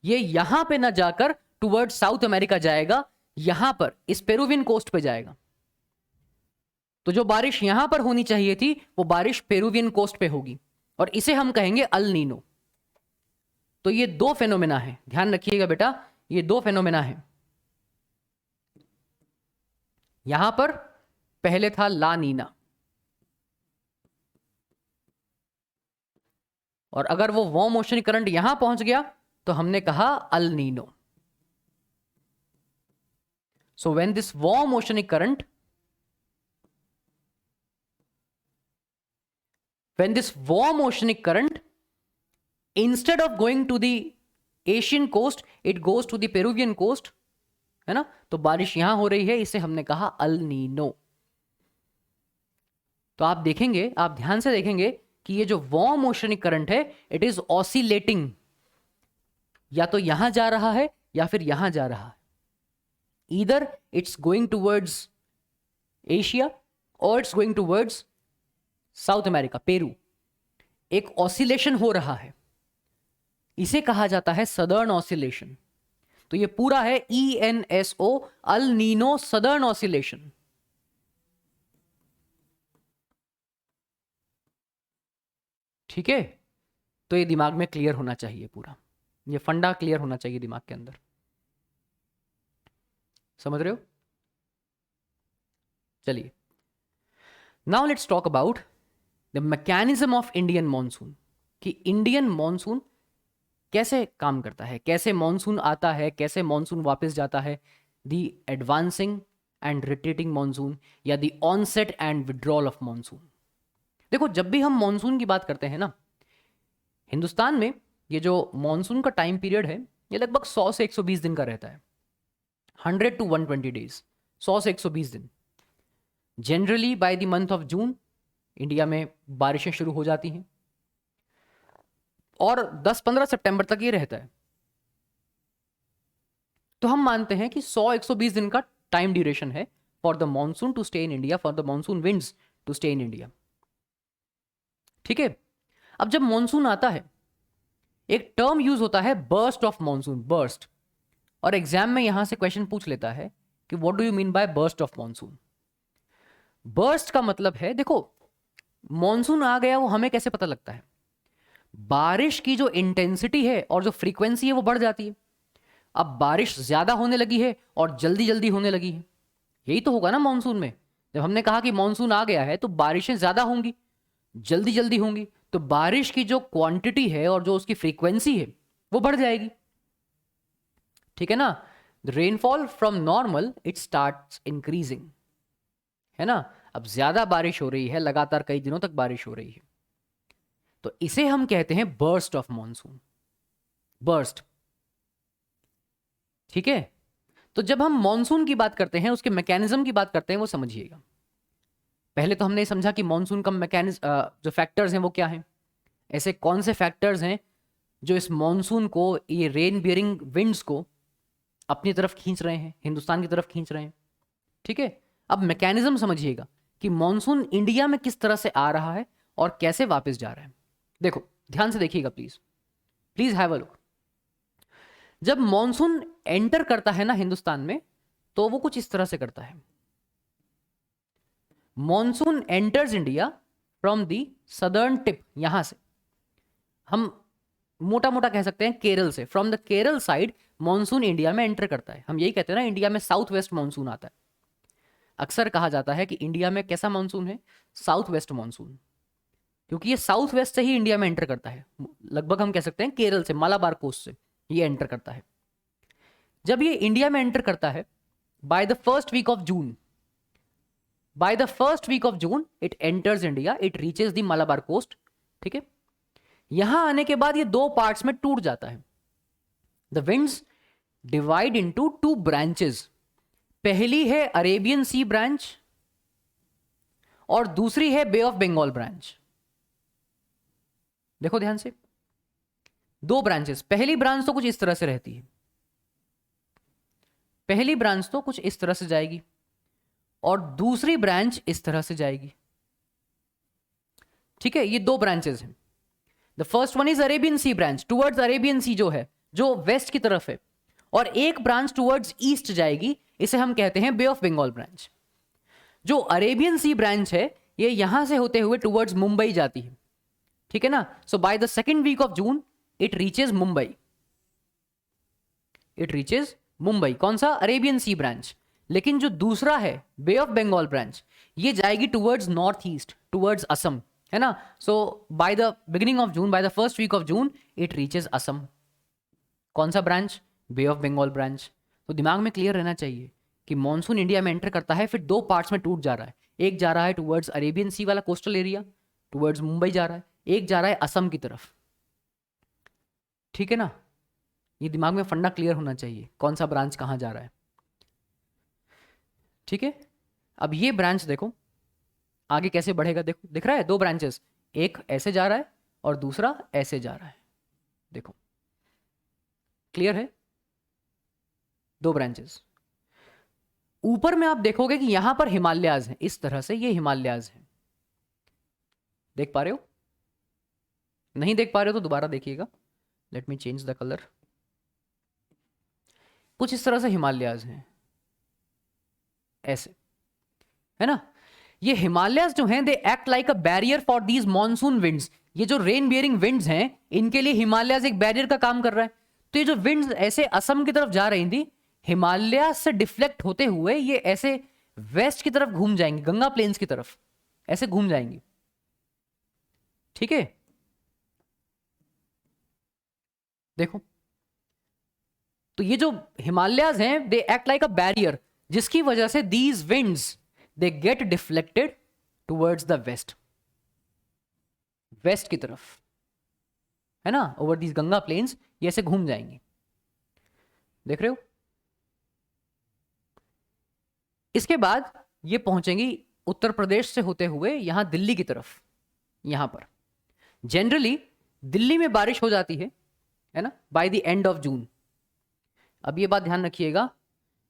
ये यहां पे ना जाकर टुवर्ड साउथ अमेरिका जाएगा, यहां पर इस पेरुवियन कोस्ट पे जाएगा। तो जो बारिश यहां पर होनी चाहिए थी वो बारिश पेरुवियन कोस्ट पे होगी, और इसे हम कहेंगे अल नीनो। तो ये दो फेनोमेना है, ध्यान रखिएगा बेटा, ये दो फेनोमेना है। यहां पर पहले था ला नीना, और अगर वो वार्म ओशनिक करंट यहां पहुंच गया तो हमने कहा El Nino. So when this warm oceanic current, when this warm oceanic current, instead of going to the Asian coast, it goes to the Peruvian coast, है ना, तो बारिश यहां हो रही है, इसे हमने कहा अल नीनो। तो आप देखेंगे, आप ध्यान से देखेंगे कि ये जो वार्म ओशनिक करंट है इट इज ऑसिलेटिंग, या तो यहां जा रहा है या फिर यहां जा रहा है, either it's going towards Asia और it's going towards South America, Peru. एक ऑसिलेशन हो रहा है, इसे कहा जाता है सदर्न ऑसिलेशन। तो ये पूरा है ENSO, El Nino southern oscillation. ठीक है, तो ये दिमाग में क्लियर होना चाहिए, पूरा ये फंडा क्लियर होना चाहिए दिमाग के अंदर, समझ रहे हो? चलिए, now let's talk about the mechanism of Indian monsoon, कि इंडियन मॉनसून कैसे काम करता है, कैसे मॉनसून आता है, कैसे मॉनसून वापस जाता है, the advancing and retreating monsoon, या the onset and withdrawal of monsoon. देखो, जब भी हम मॉनसून की बात करते हैं ना, हिंदुस्तान में ये जो मॉनसून का टाइम पीरियड है ये लगभग 100 से 120 दिन का रहता है, 100 to 120 डेज, 100 से 120 दिन। Generally by the month of June India में बारिशें शुरू हो जाती हैं और 10-15 सितंबर तक ये रहता है। तो हम मानते हैं कि 100-120 दिन का टाइम ड्यूरेशन है for the monsoon to stay in India, for the monsoon winds to stay in India. ठीक है, अब जब मॉनसून आता है एक टर्म यूज होता है बर्स्ट ऑफ मॉनसून, बर्स्ट, और एग्जाम में यहां से क्वेश्चन पूछ लेता है कि what do you mean by burst of monsoon. Burst का मतलब है, देखो मॉनसून आ गया वो हमें कैसे पता लगता है, बारिश की जो इंटेंसिटी है और जो फ्रीक्वेंसी है वो बढ़ जाती है। अब बारिश ज्यादा होने लगी है और जल्दी जल्दी होने लगी है, यही तो होगा ना मॉनसून में। जब हमने कहा कि मॉनसून आ गया है तो बारिशें ज्यादा होंगी, जल्दी जल्दी होंगी, तो बारिश की जो क्वांटिटी है और जो उसकी फ्रीक्वेंसी है वो बढ़ जाएगी, ठीक है ना। The rainfall from normal it starts increasing, है ना। अब ज्यादा बारिश हो रही है, लगातार कई दिनों तक बारिश हो रही है, तो इसे हम कहते हैं बर्स्ट ऑफ मॉनसून, बर्स्ट, ठीक है। तो जब हम मॉनसून की बात करते हैं, उसके मैकेनिज्म की बात करते हैं, वो समझिएगा। पहले तो हमने समझा कि मॉनसून का मैकेनिज्म, जो फैक्टर्स हैं वो क्या हैं, ऐसे कौन से फैक्टर्स हैं जो इस मॉनसून को, ये रेन बियरिंग विंड्स को अपनी तरफ खींच रहे हैं, हिंदुस्तान की तरफ खींच रहे हैं, ठीक है। अब मैकेनिज्म समझिएगा कि मॉनसून इंडिया में किस तरह से आ रहा है और कैसे वापस जा रहा है। देखो ध्यान से देखिएगा please, please have a look. जब मॉनसून एंटर करता है ना हिंदुस्तान में, तो वो कुछ इस तरह से करता है। Monsoon enters India from the southern tip, यहां से हम मोटा मोटा कह सकते हैं केरल से, from the Kerala side monsoon India में एंटर करता है। हम यही कहते हैं ना, इंडिया में साउथ वेस्ट मॉनसून आता है। अक्सर कहा जाता है कि इंडिया में कैसा मॉनसून है, साउथ वेस्ट मॉनसून, क्योंकि ये साउथ वेस्ट से ही इंडिया में एंटर करता है। लगभग हम कह सकते हैं केरल से, मालाबार कोस्ट से ये एंटर करता है। जब ये इंडिया में एंटर करता है by the first week of June, by the first week of June it enters India, it reaches the Malabar coast, ठीक है। यहां आने के बाद ये दो पार्ट्स में टूट जाता है। The winds divide into two branches, पहली है अरेबियन सी ब्रांच और दूसरी है बे ऑफ बंगाल ब्रांच। देखो ध्यान से, दो ब्रांचेस, पहली ब्रांच तो कुछ इस तरह से रहती है, पहली ब्रांच तो कुछ इस तरह से जाएगी और दूसरी ब्रांच इस तरह से जाएगी, ठीक है। ये दो ब्रांचेस हैं। The first one is Arabian sea branch, towards Arabian sea जो है, जो वेस्ट की तरफ है, और एक ब्रांच टुवर्ड्स ईस्ट जाएगी, इसे हम कहते हैं बे ऑफ बंगाल ब्रांच। जो अरेबियन सी ब्रांच है ये यहां से होते हुए टुवर्ड्स मुंबई जाती है, ठीक है ना। So by the second week of June it reaches Mumbai, it reaches Mumbai, कौन सा, अरेबियन सी ब्रांच। लेकिन जो दूसरा है बे ऑफ बंगाल ब्रांच, ये जाएगी towards north east, towards Assam, है ना। So by the beginning of June, by the first week of June it reaches Assam. कौन सा branch, bay of Bengal branch. तो दिमाग में क्लियर रहना चाहिए कि मॉनसून इंडिया में एंटर करता है, फिर दो पार्ट्स में टूट जा रहा है। एक जा रहा है टुवर्ड्स अरेबियन सी वाला कोस्टल एरिया, टुवर्ड्स मुंबई जा रहा है, एक जा रहा है असम की तरफ, ठीक है ना। ये दिमाग में फंडा क्लियर होना चाहिए, कौन सा ब्रांच कहां जा रहा है, ठीक है। अब ये ब्रांच देखो आगे कैसे बढ़ेगा, देखो दिख रहा है, दो ब्रांचेस, एक ऐसे जा रहा है और दूसरा ऐसे जा रहा है, देखो क्लियर है, दो ब्रांचेस। ऊपर में आप देखोगे कि यहां पर हिमालयाज हैं, इस तरह से ये हिमालयाज हैं, देख पा रहे हो, नहीं देख पा रहे हो तो दोबारा देखिएगा, let me change the colour. कुछ इस तरह से हिमालयाज हैं, ऐसे, है ना। ये हिमालयाज जो हैं they act like a barrier for these monsoon winds. ये जो रेन बियरिंग विंड्स हैं इनके लिए हिमालयाज एक बैरियर का काम कर रहा है। तो ये जो विंड्स ऐसे असम की तरफ जा रही थी, हिमालय से डिफ्लेक्ट होते हुए ये ऐसे वेस्ट की तरफ घूम जाएंगी, गंगा प्लेन्स की तरफ ऐसे घूम जाएंगी, ठीक है। देखो तो ये जो हिमालयाज हैं they act like a barrier, जिसकी वजह से these winds they get deflected towards the west, west की तरफ, है ना, ओवर दीज गंगा प्लेन्स ये ऐसे घूम जाएंगी, देख रहे हो। इसके बाद ये पहुंचेंगी उत्तर प्रदेश से होते हुए यहां दिल्ली की तरफ। यहां पर जनरली दिल्ली में बारिश हो जाती है ना, by the end of June. अब ये बात ध्यान रखिएगा,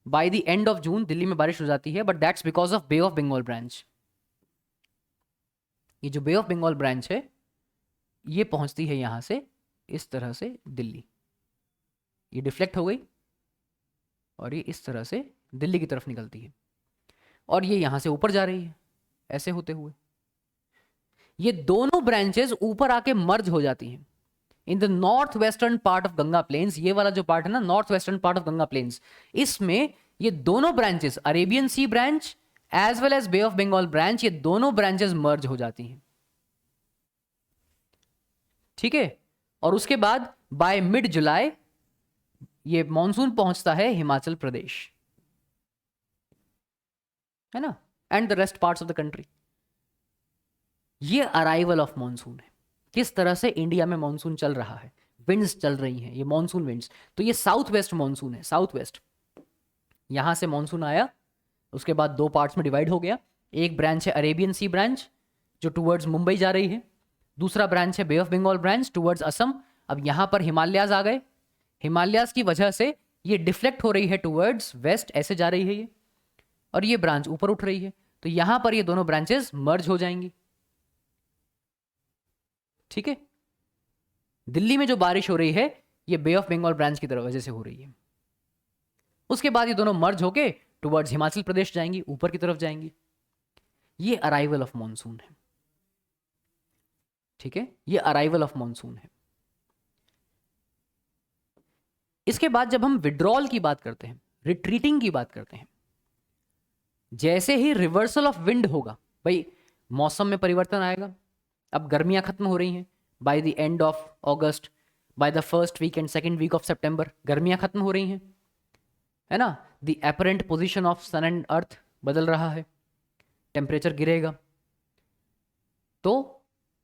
by the end of June Delhi में बारिश हो जाती है, but that's because of bay of Bengal branch. ये जो बे ऑफ बंगाल ब्रांच है ये पहुंचती है यहां से इस तरह से दिल्ली, ये डिफ्लेक्ट हो गई और ये इस तरह से दिल्ली की तरफ निकलती है, और ये यहां से ऊपर जा रही है ऐसे होते हुए। ये दोनों ब्रांचेस ऊपर आके मर्ज हो जाती हैं in the north western part of Ganga plains. ये वाला जो पार्ट है ना, north western part of Ganga plains, इसमें ये दोनों branches, Arabian sea branch as well as bay of Bengal branch, ये दोनों ब्रांचेस मर्ज हो जाती हैं। ठीक है। और उसके बाद बाय मिड जुलाई ये मॉनसून पहुंचता है हिमाचल प्रदेश, है ना, and the rest parts of the country. ये अराइवल ऑफ मॉनसून है, किस तरह से इंडिया में मॉनसून चल रहा है, विंड्स चल रही हैं, ये मॉनसून विंड्स। तो ये साउथ वेस्ट मॉनसून है, साउथ वेस्ट। यहां से मॉनसून आया, उसके बाद दो पार्ट्स में डिवाइड हो गया। एक ब्रांच है अरेबियन सी ब्रांच जो टूवर्ड्स मुंबई जा रही है, दूसरा ब्रांच है bay of Bengal branch towards Assam. अब यहां पर हिमालयाज आ गए, हिमालयाज की वजह से ये डिफ्लेक्ट हो रही है टूवर्ड्स वेस्ट, ऐसे जा रही है ये, और ये ब्रांच ऊपर उठ रही है। तो यहां पर ये दोनों ब्रांचेस मर्ज हो जाएंगी, ठीक है। दिल्ली में जो बारिश हो रही है ये बे ऑफ बंगाल ब्रांच की तरफ वजह से हो रही है। उसके बाद ये दोनों मर्ज होके टुवर्ड्स हिमाचल प्रदेश जाएंगी, ऊपर की तरफ जाएंगी। ये अराइवल ऑफ मॉनसून है, ठीक है, ये अराइवल ऑफ मॉनसून है। इसके बाद जब हम विड्रॉल की बात करते हैं, रिट्रीटिंग की बात करते हैं, जैसे ही रिवर्सल ऑफ विंड होगा, भाई मौसम में परिवर्तन आएगा। अब गर्मियां खत्म हो रही हैं, by the end of August, by the first week and second week of September गर्मियां खत्म हो रही हैं, है ना। The apparent position of sun and earth बदल रहा है, टेम्परेचर गिरेगा। तो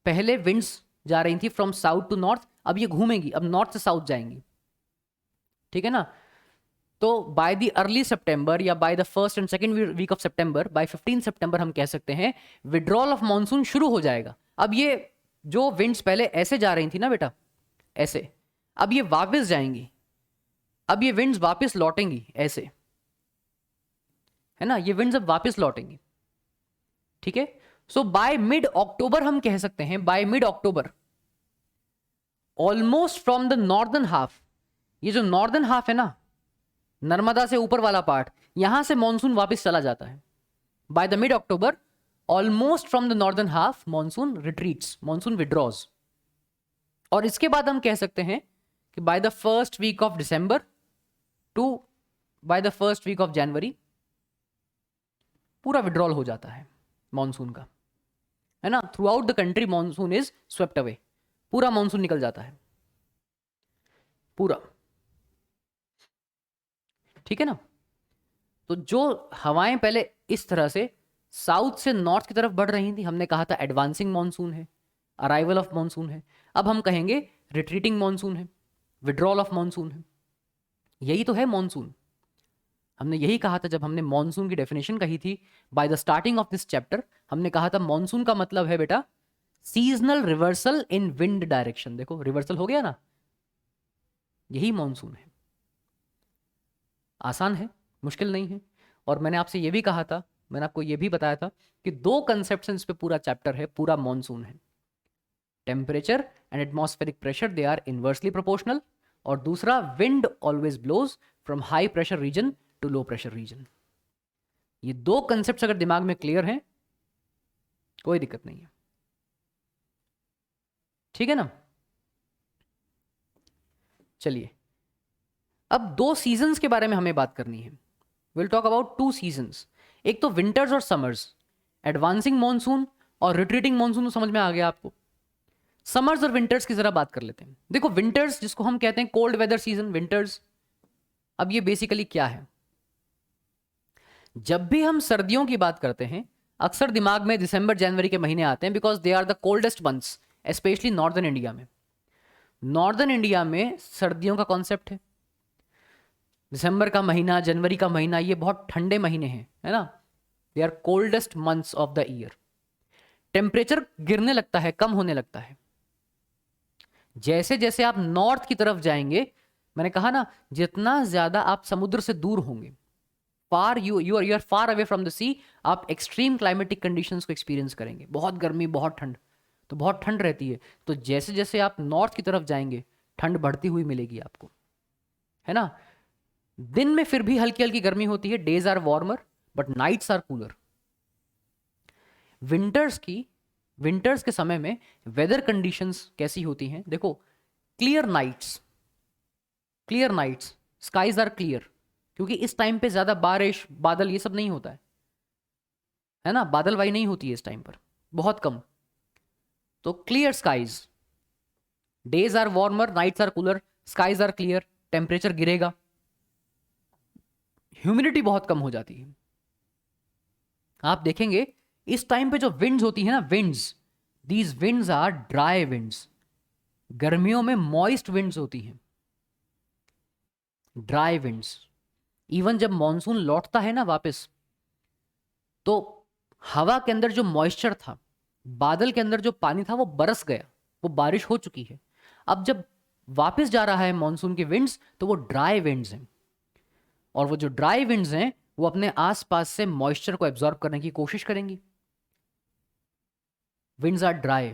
पहले विंड्स जा रही थी फ्रॉम साउथ टू नॉर्थ, अब ये घूमेंगी, अब नॉर्थ से साउथ जाएंगी, ठीक है ना। तो बाय द अर्ली सितंबर या by the first and second week of September, by 15 September हम कह सकते हैं विड्रॉल ऑफ मॉनसून शुरू हो जाएगा। अब ये जो विंड्स पहले ऐसे जा रही थी ना बेटा, ऐसे, अब ये वापस जाएंगी, अब ये विंड्स वापस लौटेंगी ऐसे, है ना, ये विंड्स अब वापस लौटेंगी, ठीक है। सो बाय मिड अक्टूबर हम कह सकते हैं, by mid October almost from the northern half, ये जो नॉर्दर्न हाफ है ना, नर्मदा से ऊपर वाला पार्ट, यहां से मॉनसून वापस चला जाता है। By the mid October almost from the northern half monsoon retreats, monsoon withdraws. और इसके बाद हम कह सकते हैं कि by the first week of December to by the first week of January पूरा विड्रॉल हो जाता है मॉनसून का, है ना। Throughout the country monsoon is swept away, पूरा मॉनसून निकल जाता है पूरा, ठीक है ना। तो जो हवाएं पहले इस तरह से साउथ से नॉर्थ की तरफ बढ़ रही थी, हमने कहा था एडवांसिंग मॉनसून है, अराइवल ऑफ मॉनसून है। अब हम कहेंगे रिट्रीटिंग मॉनसून है, विड्रॉल ऑफ मॉनसून है। यही तो है मॉनसून। हमने यही कहा था जब हमने मॉनसून की डेफिनेशन कही थी by the starting of this chapter. हमने कहा था मॉनसून का मतलब है बेटा seasonal reversal in wind direction. देखो रिवर्सल हो गया ना, यही मॉनसून है। आसान है, मुश्किल नहीं है। और मैंने आपसे यह भी कहा था, मैंने आपको यह भी बताया था कि दो कंसेप्शंस पे पूरा चैप्टर है, पूरा मॉनसून है। Temperature and atmospheric pressure they are inversely proportional, और दूसरा wind always blows from high pressure region to low pressure region. ये दो कंसेप्ट अगर दिमाग में क्लियर हैं, कोई दिक्कत नहीं है, ठीक है ना। चलिए अब दो सीजन्स के बारे में हमें बात करनी है। Will talk about two seasons, एक तो विंटर्स और समर्स। एडवांसिंग मॉनसून और रिट्रीटिंग मॉनसून तो समझ में आ गया आपको। समर्स और विंटर्स की जरा बात कर लेते हैं। देखो विंटर्स जिसको हम कहते हैं कोल्ड वेदर सीजन, विंटर्स, अब ये बेसिकली क्या है। जब भी हम सर्दियों की बात करते हैं अक्सर दिमाग में दिसंबर जनवरी के महीने आते हैं, because they are the coldest months, especially northern India में। नॉर्दर्न इंडिया में सर्दियों का कॉन्सेप्ट है। दिसंबर का महीना, जनवरी का महीना, ये बहुत ठंडे महीने हैं, है ना। They are coldest months of the year. Temperature गिरने लगता है, कम होने लगता है जैसे जैसे आप नॉर्थ की तरफ जाएंगे। मैंने कहा ना, जितना ज्यादा आप समुद्र से दूर होंगे, far you are far away from the sea, आप एक्सट्रीम क्लाइमेटिक कंडीशंस को एक्सपीरियंस करेंगे। बहुत गर्मी, बहुत ठंड, तो बहुत ठंड रहती है। तो जैसे जैसे आप नॉर्थ की तरफ जाएंगे ठंड बढ़ती हुई मिलेगी आपको, है ना। दिन में फिर भी हल्की हल्की गर्मी होती है, days are warmer but nights are cooler. Winters के समय में वेदर कंडीशंस कैसी होती हैं, देखो clear nights, skies are clear, क्योंकि इस टाइम पे ज्यादा बारिश, बादल, ये सब नहीं होता है ना, बादलवाई नहीं होती है इस टाइम पर, बहुत कम। तो clear skies, days are warmer, nights are cooler, skies are clear, temperature गिरेगा, ह्यूमिडिटी बहुत कम हो जाती है। आप देखेंगे इस टाइम पे जो विंड्स होती है ना, winds, these winds are dry winds. गर्मियों में मॉइस्ट विंड्स होती हैं, ड्राई विंड्स। इवन जब मॉनसून लौटता है ना वापस, तो हवा के अंदर जो मॉइस्चर था, बादल के अंदर जो पानी था, वो बरस गया, वो बारिश हो चुकी है। अब जब वापस जा रहा है मॉनसून के विंड्स, तो वो ड्राई विंड्स हैं, और वो जो ड्राई विंड्स हैं वो अपने आसपास से मॉइस्चर को एब्जॉर्ब करने की कोशिश करेंगी। विंड्स आर ड्राई,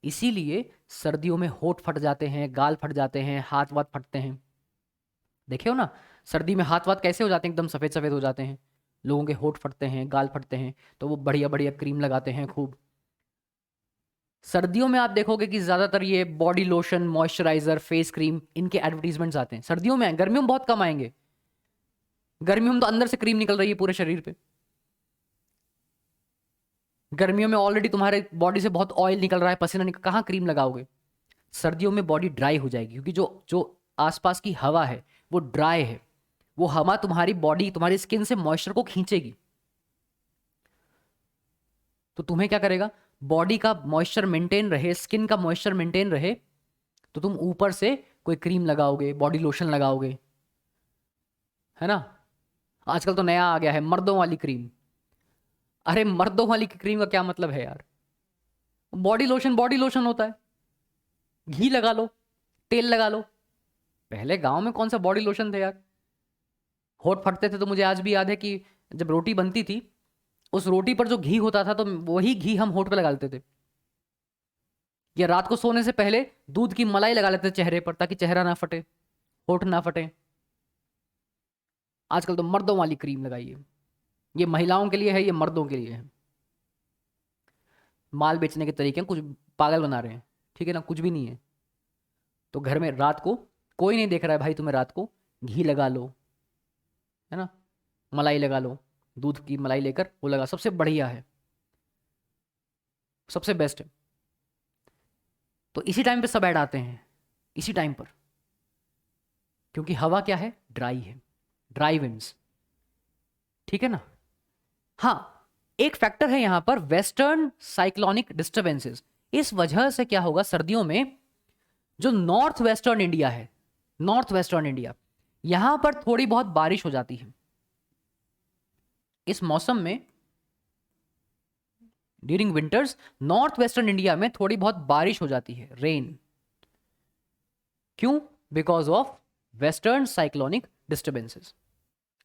इसीलिए सर्दियों में होठ फट जाते हैं, गाल फट जाते हैं, हाथ वाथ फटते हैं। देखे हो ना, सर्दी में हाथ वाथ कैसे हो जाते हैं, एकदम सफ़ेद सफ़ेद हो जाते हैं, लोगों के होठ फटते हैं, गाल फटते हैं, तो वो बढ़िया बढ़िया क्रीम लगाते हैं खूब। सर्दियों में आप देखोगे कि ज़्यादातर ये body lotion, moisturiser, face cream, इनके एडवर्टीजमेंट्स आते हैं सर्दियों में। गर्मियों में बहुत कम आएंगे, गर्मियों में तो अंदर से क्रीम निकल रही है पूरे शरीर पे। गर्मियों में ऑलरेडी तुम्हारे बॉडी से बहुत ऑयल निकल रहा है, पसीना निकल, कहाँ क्रीम लगाओगे। सर्दियों में बॉडी ड्राई हो जाएगी, क्योंकि जो जो आसपास की हवा है वो ड्राई है, वो हवा तुम्हारी बॉडी, तुम्हारी स्किन से मॉइस्चर को खींचेगी। तो तुम्हें क्या करेगा, बॉडी का मॉइस्चर मेंटेन रहे, स्किन का मॉइस्चर मेंटेन रहे, तो तुम ऊपर से कोई क्रीम लगाओगे, बॉडी लोशन लगाओगे, है ना। आजकल तो नया आ गया है मर्दों वाली क्रीम। अरे मर्दों वाली क्रीम का क्या मतलब है यार, बॉडी लोशन होता है, घी लगा लो, तेल लगा लो। पहले गांव में कौन सा बॉडी लोशन थे यार। होठ फटते थे तो मुझे आज भी याद है कि जब रोटी बनती थी, उस रोटी पर जो घी होता था, तो वही घी हम होठ पे लगा लेते थे, या रात को सोने से पहले दूध की मलाई लगा लेते थे चेहरे पर, ताकि चेहरा ना फटे, होठ ना फटे। आजकल तो मर्दों वाली क्रीम लगाइए, ये महिलाओं के लिए है, ये मर्दों के लिए है। माल बेचने के तरीके हैं, कुछ पागल बना रहे हैं, ठीक है ना, कुछ भी नहीं है। तो घर में रात को कोई नहीं देख रहा है भाई, तुम्हें रात को घी लगा लो, है ना, मलाई लगा लो, दूध की मलाई लेकर वो लगा, सबसे बढ़िया है, सबसे बेस्ट है। तो इसी टाइम पे सब ऐड आते हैं, इसी टाइम पर, क्योंकि हवा क्या है, ड्राई है, ड्राई विंड्स, ठीक है ना। हाँ, एक फैक्टर है यहां पर, वेस्टर्न साइक्लोनिक डिस्टर्बेंसेस। इस वजह से क्या होगा, सर्दियों में जो नॉर्थ वेस्टर्न इंडिया है, नॉर्थ वेस्टर्न इंडिया, यहां पर थोड़ी बहुत बारिश हो जाती है इस मौसम में। During winters north western India में थोड़ी बहुत बारिश हो जाती है, रेन। क्यों? Because of western cyclonic disturbances.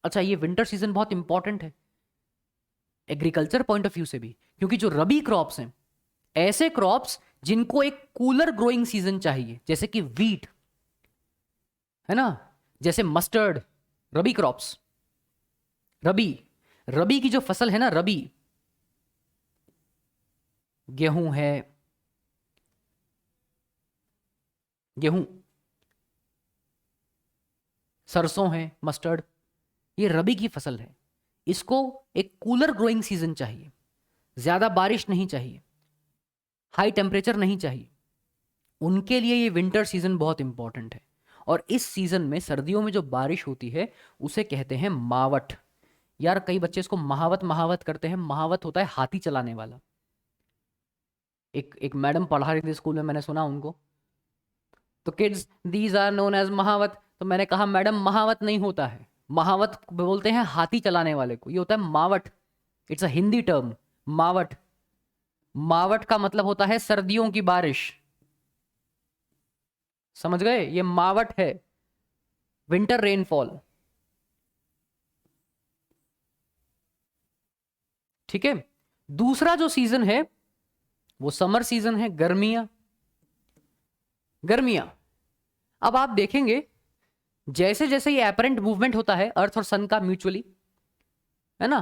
अच्छा, ये विंटर सीजन बहुत इंपॉर्टेंट है एग्रीकल्चर पॉइंट ऑफ व्यू से भी, क्योंकि जो रबी क्रॉप्स हैं, ऐसे क्रॉप्स जिनको एक कूलर ग्रोइंग सीजन चाहिए, जैसे कि वीट, है ना, जैसे मस्टर्ड, रबी क्रॉप्स, रबी रबी की जो फसल है ना, रबी, गेहूं है, गेहूं, सरसों है, मस्टर्ड, ये रबी की फसल है। इसको एक कूलर ग्रोइंग सीजन चाहिए, ज्यादा बारिश नहीं चाहिए, हाई टेम्परेचर नहीं चाहिए, उनके लिए ये विंटर सीजन बहुत इंपॉर्टेंट है। और इस सीजन में, सर्दियों में जो बारिश होती है, उसे कहते हैं मावठ। यार कई बच्चे इसको महावत महावत करते हैं, महावत होता है हाथी चलाने वाला। एक मैडम पढ़ा रही थी स्कूल में, मैंने सुना उनको, तो kids these are known as mahawat. तो मैंने कहा मैडम महावत नहीं होता है, महावत बोलते हैं हाथी चलाने वाले को, ये होता है मावठ। It's a Hindi term, mawath. मावठ का मतलब होता है सर्दियों की बारिश, समझ गए, ये मावठ है, विंटर रेनफॉल, ठीक है। दूसरा जो सीजन है वो समर सीजन है, गर्मियां, गर्मियां। अब आप देखेंगे जैसे जैसे ये एपरेंट मूवमेंट होता है अर्थ और सन का म्यूचुअली, है ना,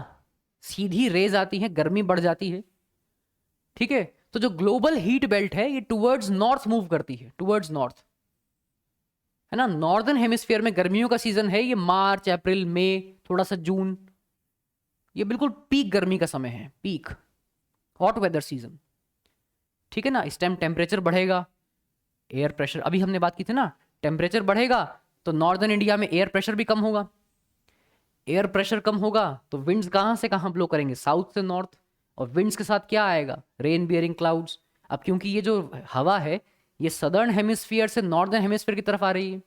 सीधी रेज आती है, गर्मी बढ़ जाती है, ठीक है। तो जो ग्लोबल हीट बेल्ट है ये टुवर्ड्स नॉर्थ मूव करती है, टुवर्ड्स नॉर्थ, है ना। नॉर्दर्न हेमिस्फीयर में गर्मियों का सीजन है ये मार्च, अप्रैल, मई, थोड़ा सा जून, ये बिल्कुल पीक गर्मी का समय है, पीक हॉट वेदर सीजन, ठीक है ना। इस टाइम टेम्परेचर बढ़ेगा, एयर प्रेशर, अभी हमने बात की थी ना, टेम्परेचर बढ़ेगा तो नॉर्दर्न इंडिया में एयर प्रेशर भी कम होगा, एयर प्रेशर कम होगा तो विंड्स कहाँ से कहाँ ब्लो करेंगे, साउथ से नॉर्थ, और विंड्स के साथ क्या आएगा, रेन बियरिंग क्लाउड्स। अब क्योंकि ये जो हवा है ये सदर्न हेमिस्फीयर से नॉर्दर्न हेमिस्फीयर की तरफ आ रही है,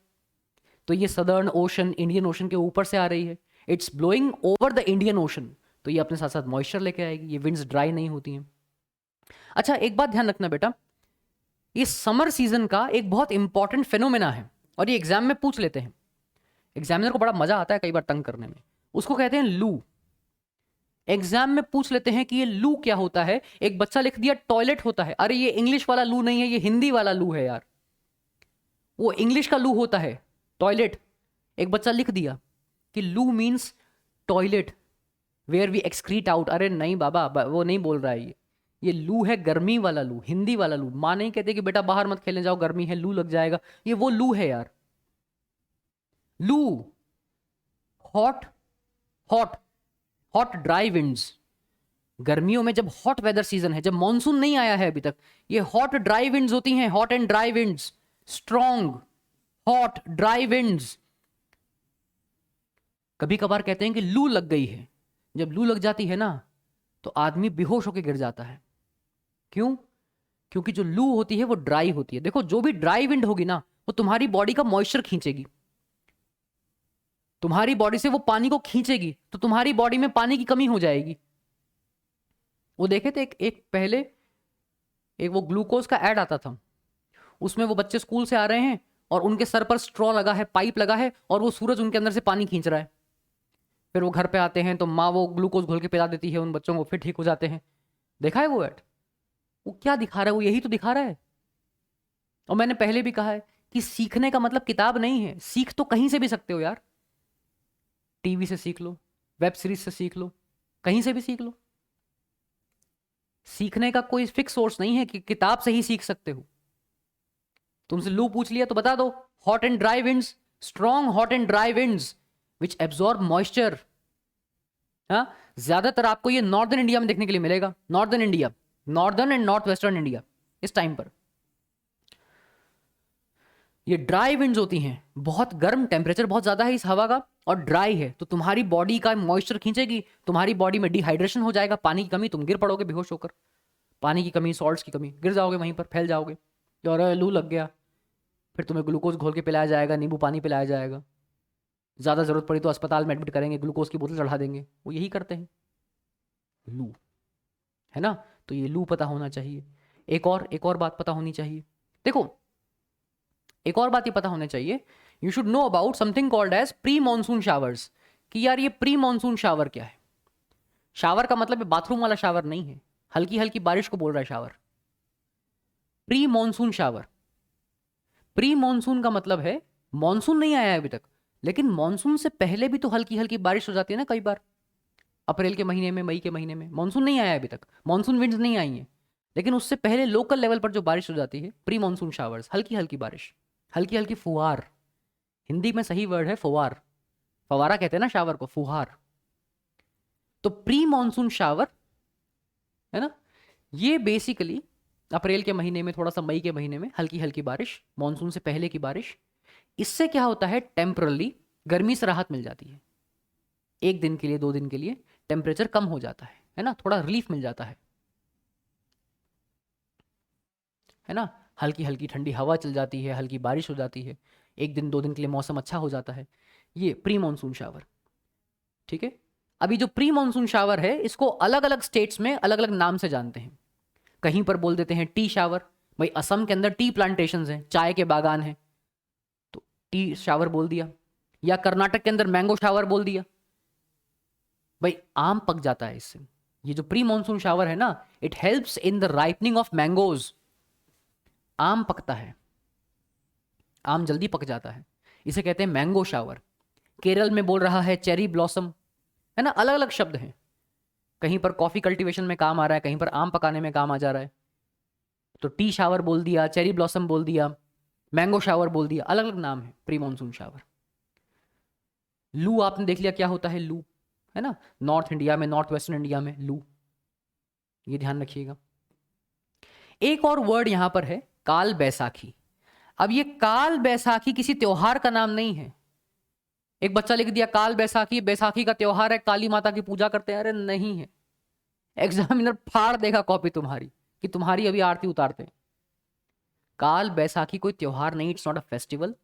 तो ये सदर्न ओशन, इंडियन ओशन के ऊपर से आ रही है, it's blowing over the Indian ocean, तो ये अपने साथ साथ मॉइस्चर लेके आएगी, ये विंड्स ड्राई नहीं होती हैं। अच्छा एक बात ध्यान रखना बेटा, ये समर सीजन का एक बहुत इंपॉर्टेंट फेनोमेना है, और ये एग्जाम में पूछ लेते हैं, एग्जामिनर को बड़ा मजा आता है कई बार तंग करने में, उसको कहते हैं लू। एग्जाम में पूछ लेते हैं कि ये लू क्या होता है, एक बच्चा लिख दिया टॉयलेट होता है, अरे ये इंग्लिश वाला लू नहीं है, ये हिंदी वाला लू है यार, वो इंग्लिश का लू होता है टॉयलेट। एक बच्चा लिख दिया कि loo means toilet where we excrete out, अरे नहीं बाबा, वो नहीं बोल रहा है, ये लू है गर्मी वाला लू, हिंदी वाला लू। माँ नहीं कहते कि बेटा बाहर मत खेलने जाओ गर्मी है लू लग जाएगा, ये वो लू है यार। लू hot hot hot dry winds, गर्मियों में जब हॉट वेदर सीजन है, जब मॉनसून नहीं आया है अभी तक, ये हॉट ड्राई विंड्स होती हैं, hot and dry winds, strong hot dry winds. कभी कभार कहते हैं कि लू लग गई है, जब लू लग जाती है ना तो आदमी बेहोश होकर गिर जाता है। क्यों? क्योंकि जो लू होती है वो ड्राई होती है। देखो जो भी ड्राई विंड होगी ना वो तुम्हारी बॉडी का मॉइस्चर खींचेगी, तुम्हारी बॉडी से वो पानी को खींचेगी, तो तुम्हारी बॉडी में पानी की कमी हो जाएगी। वो देखे थे एक पहले एक वो ग्लूकोज का ऐड आता था, उसमें वो बच्चे स्कूल से आ रहे हैं और उनके सर पर स्ट्रॉ लगा है, पाइप लगा है, और वो सूरज उनके अंदर से पानी खींच रहा है। फिर वो घर पे आते हैं तो माँ वो ग्लूकोज घोल के पिला देती है उन बच्चों को, फिर ठीक हो जाते हैं। देखा है वो ऐड? वो क्या दिखा रहा है? वो यही तो दिखा रहा है। और मैंने पहले भी कहा है कि सीखने का मतलब किताब नहीं है, सीख तो कहीं से भी सकते हो यार, टीवी से सीख लो, वेब सीरीज से सीख लो, कहीं से भी सीख लो। सीखने का कोई फिक्स सोर्स नहीं है कि किताब से ही सीख सकते हो। तुमसे लू पूछ लिया तो बता दो, hot and dry winds, strong hot and dry winds which absorb moisture. हाँ, ज्यादातर आपको ये नॉर्दर्न इंडिया में देखने के लिए मिलेगा, northern India, northern and north western India इस टाइम पर। ये ड्राई विंड्स होती हैं, बहुत गर्म, टेम्परेचर बहुत ज्यादा है इस हवा का और ड्राई है, तो तुम्हारी बॉडी का मॉइस्चर खींचेगी, तुम्हारी बॉडी में डिहाइड्रेशन हो जाएगा, पानी की कमी, तुम गिर पड़ोगे बेहोश होकर, पानी की कमी, सॉल्ट्स की कमी, गिर जाओगे वहीं पर, फैल जाओगे, और लू लग गया। फिर तुम्हें ग्लूकोज घोल के पिलाया जाएगा, नींबू पानी पिलाया जाएगा, ज़्यादा ज़रूरत पड़ी तो अस्पताल में एडमिट करेंगे, ग्लूकोज की बोतल चढ़ा देंगे, वो यही करते हैं। लू है ना, तो ये लू पता होना चाहिए। एक और बात पता होनी चाहिए, देखो एक और बात ये पता होना चाहिए, you should know about something called as pre monsoon showers, कि यार ये प्री मॉनसून शावर क्या है। शावर का मतलब बाथरूम वाला शावर नहीं है, हल्की हल्की बारिश को बोल रहा है shower. Pre monsoon shower, pre monsoon का मतलब है मॉनसून नहीं आया है अभी तक, लेकिन मॉनसून से पहले भी तो हल्की हल्की बारिश हो जाती है ना कई बार, अप्रैल के महीने में, मई के महीने में। मॉनसून नहीं आया है अभी तक, मॉनसून विंड्स नहीं आई हैं, लेकिन उससे पहले लोकल लेवल पर जो बारिश हो जाती है, प्री मॉनसून शावर्स, हल्की हल्की बारिश, हल्की हल्की फुहार, हिंदी में सही वर्ड है फुहार, फवारा कहते हैं ना शावर को, फुहार। तो प्री मॉनसून शावर है ना, ये बेसिकली अप्रैल के महीने में, थोड़ा सा मई के महीने में हल्की हल्की बारिश, मॉनसून से पहले की बारिश, इससे क्या होता है, टेम्परली गर्मी से राहत मिल जाती है, एक दिन के लिए, 2 दिन के लिए टेम्परेचर कम हो जाता है ना, थोड़ा रिलीफ मिल जाता है ना, हल्की हल्की ठंडी हवा चल जाती है, हल्की बारिश हो जाती है, एक दिन 2 दिन के लिए मौसम अच्छा हो जाता है, ये प्री मॉनसून शावर। ठीक है, अभी जो प्री मॉनसून शावर है इसको अलग अलग स्टेट्स में अलग अलग नाम से जानते हैं। कहीं पर बोल देते हैं टी शावर, भाई असम के अंदर टी प्लांटेशंस हैं, चाय के बागान हैं, तो टी शावर बोल दिया, या कर्नाटक के अंदर मैंगो शावर बोल दिया, भाई आम पक जाता है इससे। ये जो प्री मॉनसून शावर है ना, it helps in the ripening of mangoes, आम पकता है, आम जल्दी पक जाता है, इसे कहते हैं मैंगो शावर। केरल में बोल रहा है चेरी ब्लॉसम, है ना, अलग अलग शब्द हैं, कहीं पर कॉफी कल्टीवेशन में काम आ रहा है, कहीं पर आम पकाने में काम आ जा रहा है, तो टी शावर बोल दिया, चेरी ब्लॉसम बोल दिया, मैंगो शावर बोल दिया, अलग अलग नाम है प्री मॉनसून शावर। लू आपने देख लिया क्या होता है, लू है ना, नॉर्थ इंडिया में, नॉर्थ वेस्टर्न इंडिया में लू, ये ध्यान रखिएगा। एक और वर्ड यहां पर है काल बैसाखी। अब ये काल बैसाखी किसी त्योहार का नाम नहीं है। एक बच्चा लिख दिया काल बैसाखी, बैसाखी का त्योहार है, काली माता की पूजा करते हैं। अरे नहीं है, एग्जामिनर फाड़ देगा कॉपी तुम्हारी कि तुम्हारी अभी आरती उतारते हैं। काल बैसाखी कोई त्योहार नहीं, it's not a festival,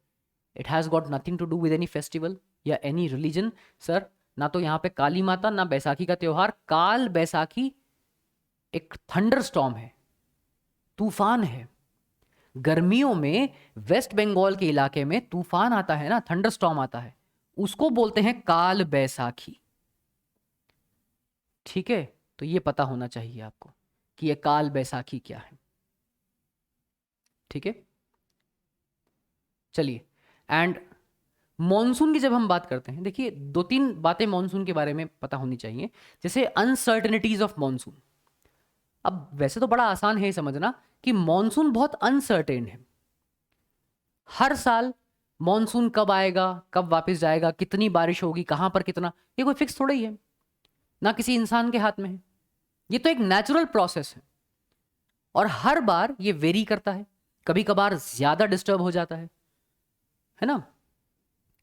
it has got nothing to do with any festival या एनी रिलीजन। सर, ना तो यहाँ पे काली माता ना बैसाखी का त्योहार। काल बैसाखी एक थंडर स्टॉर्म है, तूफान है। गर्मियों में वेस्ट बंगाल के इलाके में तूफान आता है ना, थंडर स्टॉर्म आता है, उसको बोलते हैं काल बैसाखी। ठीक है, तो ये पता होना चाहिए आपको कि ये काल बैसाखी क्या है। ठीक है, चलिए। एंड मॉनसून की जब हम बात करते हैं, देखिए 2-3 बातें मॉनसून के बारे में पता होनी चाहिए, जैसे अनसर्टेनिटीज ऑफ मॉनसून। अब वैसे तो बड़ा आसान है समझना कि मॉनसून बहुत अनसर्टेन है। हर साल मॉनसून कब आएगा, कब वापस जाएगा, कितनी बारिश होगी, कहां पर कितना, ये कोई फिक्स थोड़ा ही है, ना किसी इंसान के हाथ में है। ये तो एक नेचुरल प्रोसेस है और हर बार ये वेरी करता है। कभी कभार ज्यादा डिस्टर्ब हो जाता है ना,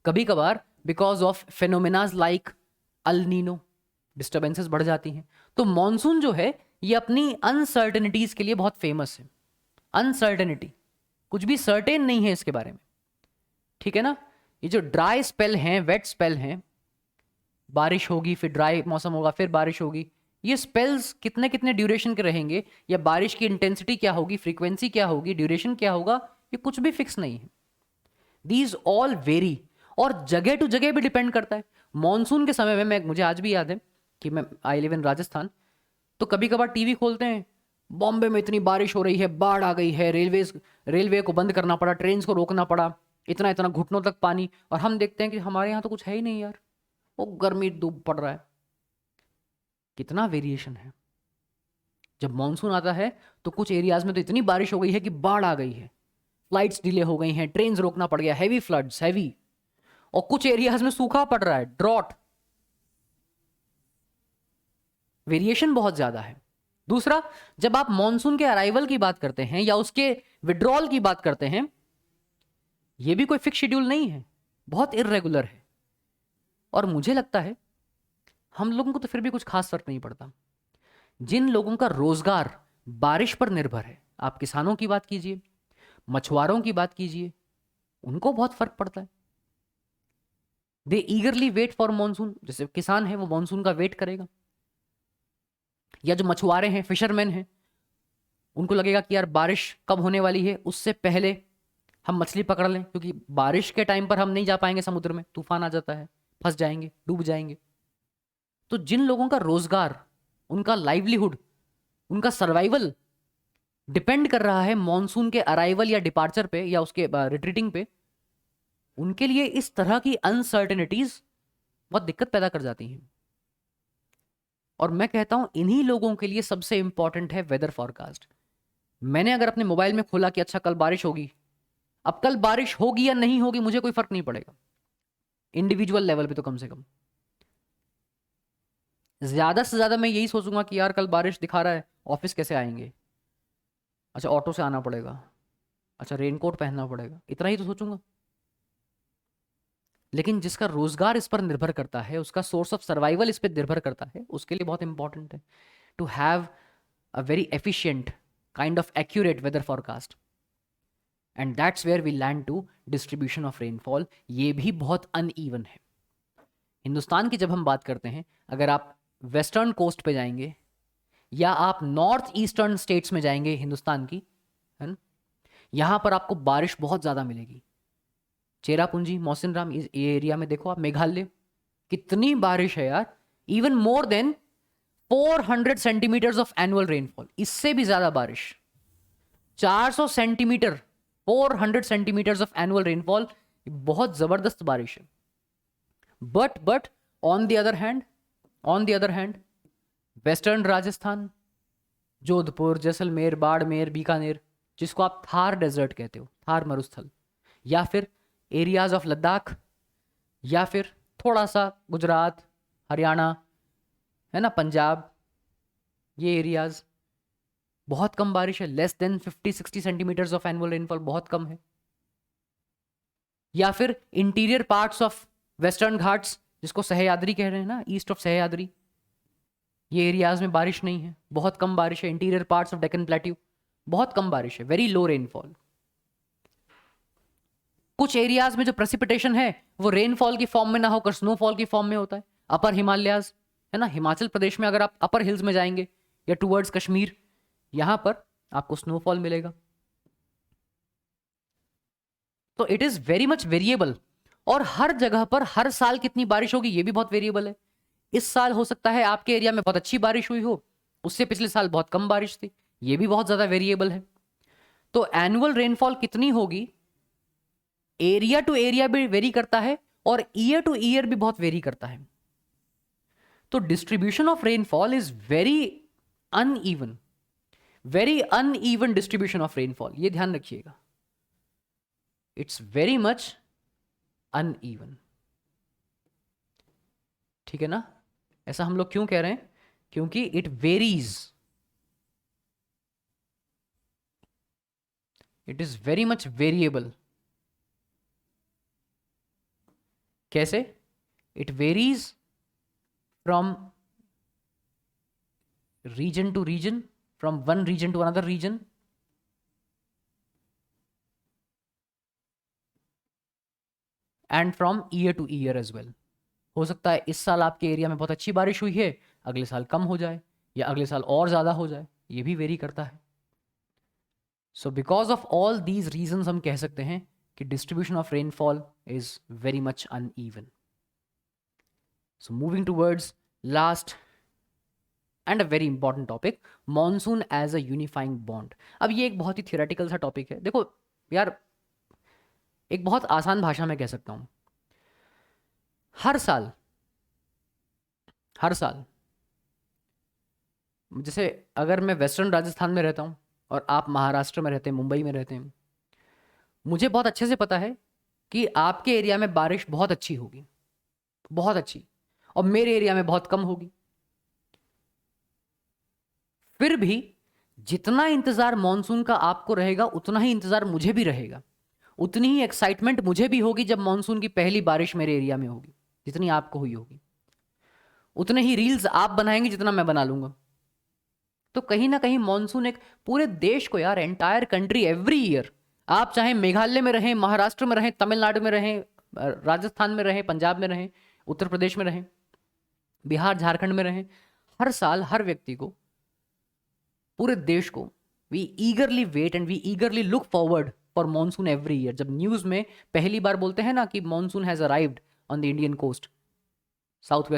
कभी कभार because of phenomenas like El Nino disturbances बढ़ जाती हैं। तो मॉनसून जो है ये अपनी अनसर्टेनिटीज के लिए बहुत फेमस है। अनसर्टेनिटी, कुछ भी सर्टेन नहीं है इसके बारे में। ठीक है ना, ये जो ड्राई स्पेल हैं, वेट स्पेल हैं, बारिश होगी फिर ड्राई मौसम होगा फिर बारिश होगी, ये स्पेल्स कितने कितने ड्यूरेशन के रहेंगे, या बारिश की इंटेंसिटी क्या होगी, फ्रीक्वेंसी क्या होगी, ड्यूरेशन क्या होगा, ये कुछ भी फिक्स नहीं है। दीज ऑल वेरी, और जगह टू जगह भी डिपेंड करता है। मॉनसून के समय में मुझे आज भी याद है कि मैं आई लिव इन राजस्थान, तो कभी कभार टीवी खोलते हैं, बॉम्बे में इतनी बारिश हो रही है, बाढ़ आ गई है, रेलवे को बंद करना पड़ा, ट्रेन को रोकना पड़ा, इतना इतना घुटनों तक पानी, और हम देखते हैं कि हमारे यहाँ तो कुछ है ही नहीं यार, वो गर्मी धूप पड़ रहा है। कितना वेरिएशन है। जब मॉनसून आता है तो कुछ एरियाज में तो इतनी बारिश हो गई है कि बाढ़ आ गई है, फ्लाइट्स डिले हो गई हैं, ट्रेन रोकना पड़ गया, हैवी फ्लड्स, हैवी। और कुछ एरियाज में सूखा पड़ रहा है, ड्रॉट। वेरिएशन बहुत ज्यादा है। दूसरा, जब आप मॉनसून के अराइवल की बात करते हैं या उसके विड्रॉल की बात करते हैं, यह भी कोई फिक्स शेड्यूल नहीं है, बहुत इर्रेगुलर है। और मुझे लगता है हम लोगों को तो फिर भी कुछ खास फर्क नहीं पड़ता। जिन लोगों का रोजगार बारिश पर निर्भर है, आप किसानों की बात कीजिए, मछुआरों की बात कीजिए, उनको बहुत फर्क पड़ता है। दे ईगरली वेट फॉर मॉनसून। जैसे किसान है वो मॉनसून का वेट करेगा, या जो मछुआरे हैं, फिशरमैन हैं, उनको लगेगा कि यार बारिश कब होने वाली है, उससे पहले हम मछली पकड़ लें, क्योंकि बारिश के टाइम पर हम नहीं जा पाएंगे समुद्र में, तूफान आ जाता है, फंस जाएंगे, डूब जाएंगे। तो जिन लोगों का रोजगार, उनका लाइवलीहुड, उनका सर्वाइवल डिपेंड कर रहा है मॉनसून के अराइवल या डिपार्चर पे या उसके रिट्रीटिंग पे, उनके लिए इस तरह की अनसर्टेनिटीज बहुत दिक्कत पैदा कर जाती हैं। और मैं कहता हूं इन्हीं लोगों के लिए सबसे इंपॉर्टेंट है वेदर फॉरकास्ट। मैंने अगर अपने मोबाइल में खोला कि अच्छा कल बारिश होगी, अब कल बारिश होगी या नहीं होगी मुझे कोई फर्क नहीं पड़ेगा, इंडिविजुअल लेवल पे तो कम से कम। ज्यादा से ज्यादा मैं यही सोचूंगा कि यार कल बारिश दिखा रहा है, ऑफिस कैसे आएंगे, अच्छा ऑटो से आना पड़ेगा, अच्छा रेनकोट पहनना पड़ेगा, इतना ही तो सोचूंगा। लेकिन जिसका रोजगार इस पर निर्भर करता है, उसका सोर्स ऑफ सर्वाइवल इस पर निर्भर करता है, उसके लिए बहुत इंपॉर्टेंट है to have a very efficient kind of accurate weather forecast. And that's where we land to distribution of rainfall. ये भी बहुत अनइवन है। हिंदुस्तान की जब हम बात करते हैं, अगर आप वेस्टर्न कोस्ट पे जाएंगे या आप नॉर्थ ईस्टर्न स्टेट्स में जाएंगे हिंदुस्तान की, है ना, यहां पर आपको बारिश बहुत ज्यादा मिलेगी। चेरापूंजी, मौसिनराम, ये एरिया में देखो आप, मेघालय, कितनी बारिश है यार, even more than 400 centimetres of annual rainfall, इससे भी ज्यादा बारिश, 400 centimetre, 400 centimetres of annual rainfall, बहुत जबरदस्त बारिश है। But on the other hand western Rajasthan, Jodhpur, Jaisalmer, Barmer, Bikaner, जिसको आप थार डेजर्ट कहते हो, थार मरुस्थल, या फिर एरियाज ऑफ लद्दाख, या फिर थोड़ा सा गुजरात, हरियाणा, है ना, पंजाब, ये एरियाज बहुत कम बारिश है, less than 50-60 centimetres of annual rainfall, बहुत कम है। या फिर interior parts of western Ghats, जिसको सह्याद्री कह रहे हैं ना, ईस्ट ऑफ सह्याद्री, ये एरियाज में बारिश नहीं है, बहुत कम बारिश है। Interior parts of Deccan plateau बहुत कम बारिश है, वेरी लो रेनफॉल। कुछ एरियाज में जो प्रेसिपिटेशन है वो रेनफॉल की फॉर्म में ना होकर स्नोफॉल की फॉर्म में होता है। अपर हिमालयाज है ना, हिमाचल प्रदेश में अगर आप अपर हिल्स में जाएंगे या टुवर्ड्स कश्मीर, यहां पर आपको स्नोफॉल मिलेगा। तो it is very much variable. और हर जगह पर हर साल कितनी बारिश होगी ये भी बहुत वेरिएबल है। इस साल हो सकता है आपके एरिया में बहुत अच्छी बारिश हुई हो, उससे पिछले साल बहुत कम बारिश थी, ये भी बहुत ज्यादा वेरिएबल है। तो एनुअल रेनफॉल कितनी होगी एरिया टू एरिया भी वेरी करता है और ईयर टू ईयर भी बहुत वेरी करता है। तो distribution of rainfall is very uneven, very uneven distribution of rainfall, ये ध्यान रखिएगा। इट्स वेरी मच अनइवन, ठीक है ना। ऐसा हम लोग क्यों कह रहे हैं, क्योंकि it varies, it is very much variable. कैसे? It varies from region to region, from one region to another region, and from year to year as well. हो सकता है इस साल आपके एरिया में बहुत अच्छी बारिश हुई है, अगले साल कम हो जाए, या अगले साल और ज्यादा हो जाए, ये भी वेरी करता है। So because of all these reasons हम कह सकते हैं कि distribution of rainfall is very much uneven. So moving towards last and a very important topic, monsoon as a unifying bond. अब ये एक बहुत ही थियोरेटिकल सा टॉपिक है। देखो यार, एक बहुत आसान भाषा में कह सकता हूं, हर साल जैसे अगर मैं वेस्टर्न राजस्थान में रहता हूं और आप महाराष्ट्र में रहते हैं, मुंबई में रहते हैं, मुझे बहुत अच्छे से पता है कि आपके एरिया में बारिश बहुत अच्छी होगी, बहुत अच्छी, और मेरे एरिया में बहुत कम होगी। फिर भी जितना इंतजार मॉनसून का आपको रहेगा उतना ही इंतजार मुझे भी रहेगा, उतनी ही एक्साइटमेंट मुझे भी होगी जब मॉनसून की पहली बारिश मेरे एरिया में होगी, जितनी आपको हुई होगी। उतने ही रील्स आप बनाएंगे जितना मैं बना लूंगा। तो कहीं ना कहीं मॉनसून एक पूरे देश को, यार एंटायर कंट्री, एवरी ईयर, आप चाहे मेघालय में रहें, महाराष्ट्र में रहें, तमिलनाडु में रहें, राजस्थान में रहें, पंजाब में रहें, उत्तर प्रदेश में रहें, बिहार झारखंड में रहें, हर साल हर व्यक्ति को, पूरे देश को, we eagerly wait and eagerly look forward for monsoon every year. जब न्यूज में पहली बार बोलते हैं ना कि monsoon has arrived on the Indian coast, south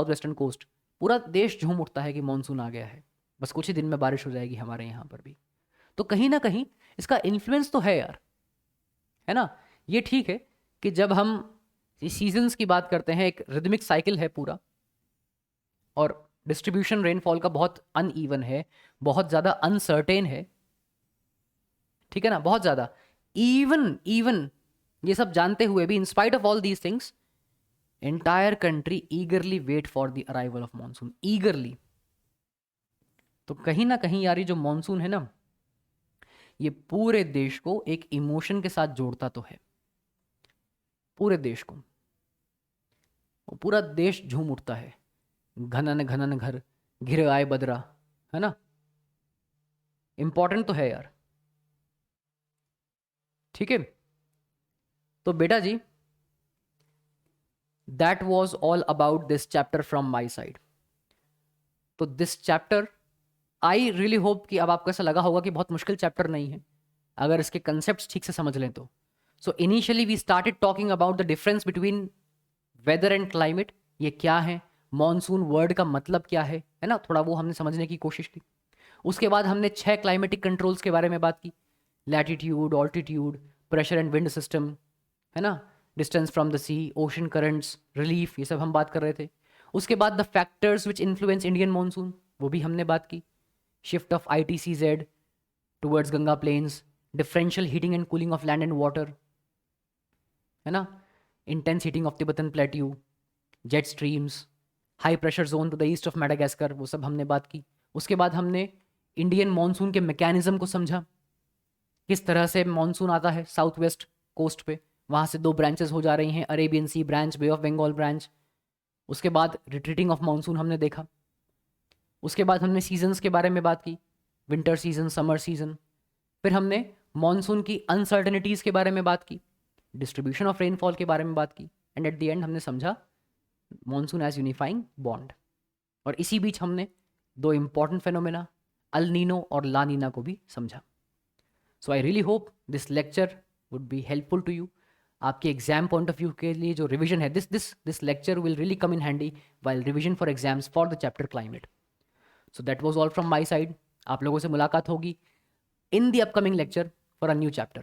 western coast, पूरा देश झूम उठता है कि मॉनसून आ गया है, बस कुछ ही दिन में बारिश हो जाएगी हमारे यहाँ पर भी। तो कहीं ना कहीं इसका इन्फ्लुएंस तो है यार, है ना। ये ठीक है कि जब हम सीजन्स की बात करते हैं, एक रिदमिक साइकिल है पूरा, और डिस्ट्रीब्यूशन रेनफॉल का बहुत अनइवन है, बहुत ज़्यादा अनसर्टेन है, ठीक है ना, बहुत ज़्यादा। इवन ये सब जानते हुए भी, in spite of all these things, entire country eagerly wait for the arrival of monsoon, eagerly. तो कहीं ना कहीं यार ये जो मॉनसून है ना, ये पूरे देश को एक इमोशन के साथ जोड़ता तो है, पूरे देश को, वो पूरा देश झूम उठता है। घनन घनन घर घिर आए बदरा, है ना, इंपॉर्टेंट तो है यार, ठीक है। तो बेटा जी, that was all about this chapter from my side. तो this chapter, I really hope कि अब आपको ऐसा लगा होगा कि बहुत मुश्किल चैप्टर नहीं है अगर इसके कंसेप्ट ठीक से समझ लें तो। So initially we started talking about the difference between weather and climate, ये क्या है, मॉनसून वर्ड का मतलब क्या है ना, थोड़ा वो हमने समझने की कोशिश की। उसके बाद हमने 6 क्लाइमेटिक कंट्रोल्स के बारे में बात की, latitude, altitude, pressure and wind system, है ना, distance from the sea, ocean currents, relief, ये सब हम बात कर रहे थे। उसके बाद the factors which influence Indian monsoon, वो भी हमने बात की। Shift of ITCZ towards Ganga plains, differential heating and cooling of land and water, है ना, intense heating of Tibetan plateau, jet streams, high pressure zone to the east of Madagascar, वो सब हमने बात की। उसके बाद हमने इंडियन मॉनसून के मैकेनिज्म को समझा, किस तरह से मॉनसून आता है साउथ वेस्ट कोस्ट पे, वहाँ से 2 ब्रांचेस हो जा रही हैं, Arabian sea branch, bay of Bengal branch. उसके बाद रिट्रीटिंग ऑफ मानसून हमने देखा। उसके बाद हमने सीजन्स के बारे में बात की, विंटर सीजन, समर सीजन। फिर हमने मानसून की अनसर्टनिटीज़ के बारे में बात की, डिस्ट्रीब्यूशन ऑफ रेनफॉल के बारे में बात की, एंड एट द एंड हमने समझा मानसून एज यूनिफाइंग बॉन्ड। और इसी बीच हमने 2 इंपॉर्टेंट फेनोमेना अल नीनो और ला नीना को भी समझा। So I really hope this lecture would be helpful to you. आपके एग्जाम पॉइंट ऑफ व्यू के लिए जो रिविजन है, this lecture will really come in handy while revision for exams for the chapter climate. So that was all from my side. आप लोगों से मुलाकात होगी in the upcoming lecture for a new chapter.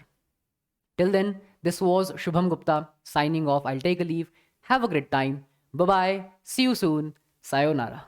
Till then, this was Shubham Gupta signing off. I'll take a leave. Have a great time. Bye bye. See you soon. Sayonara.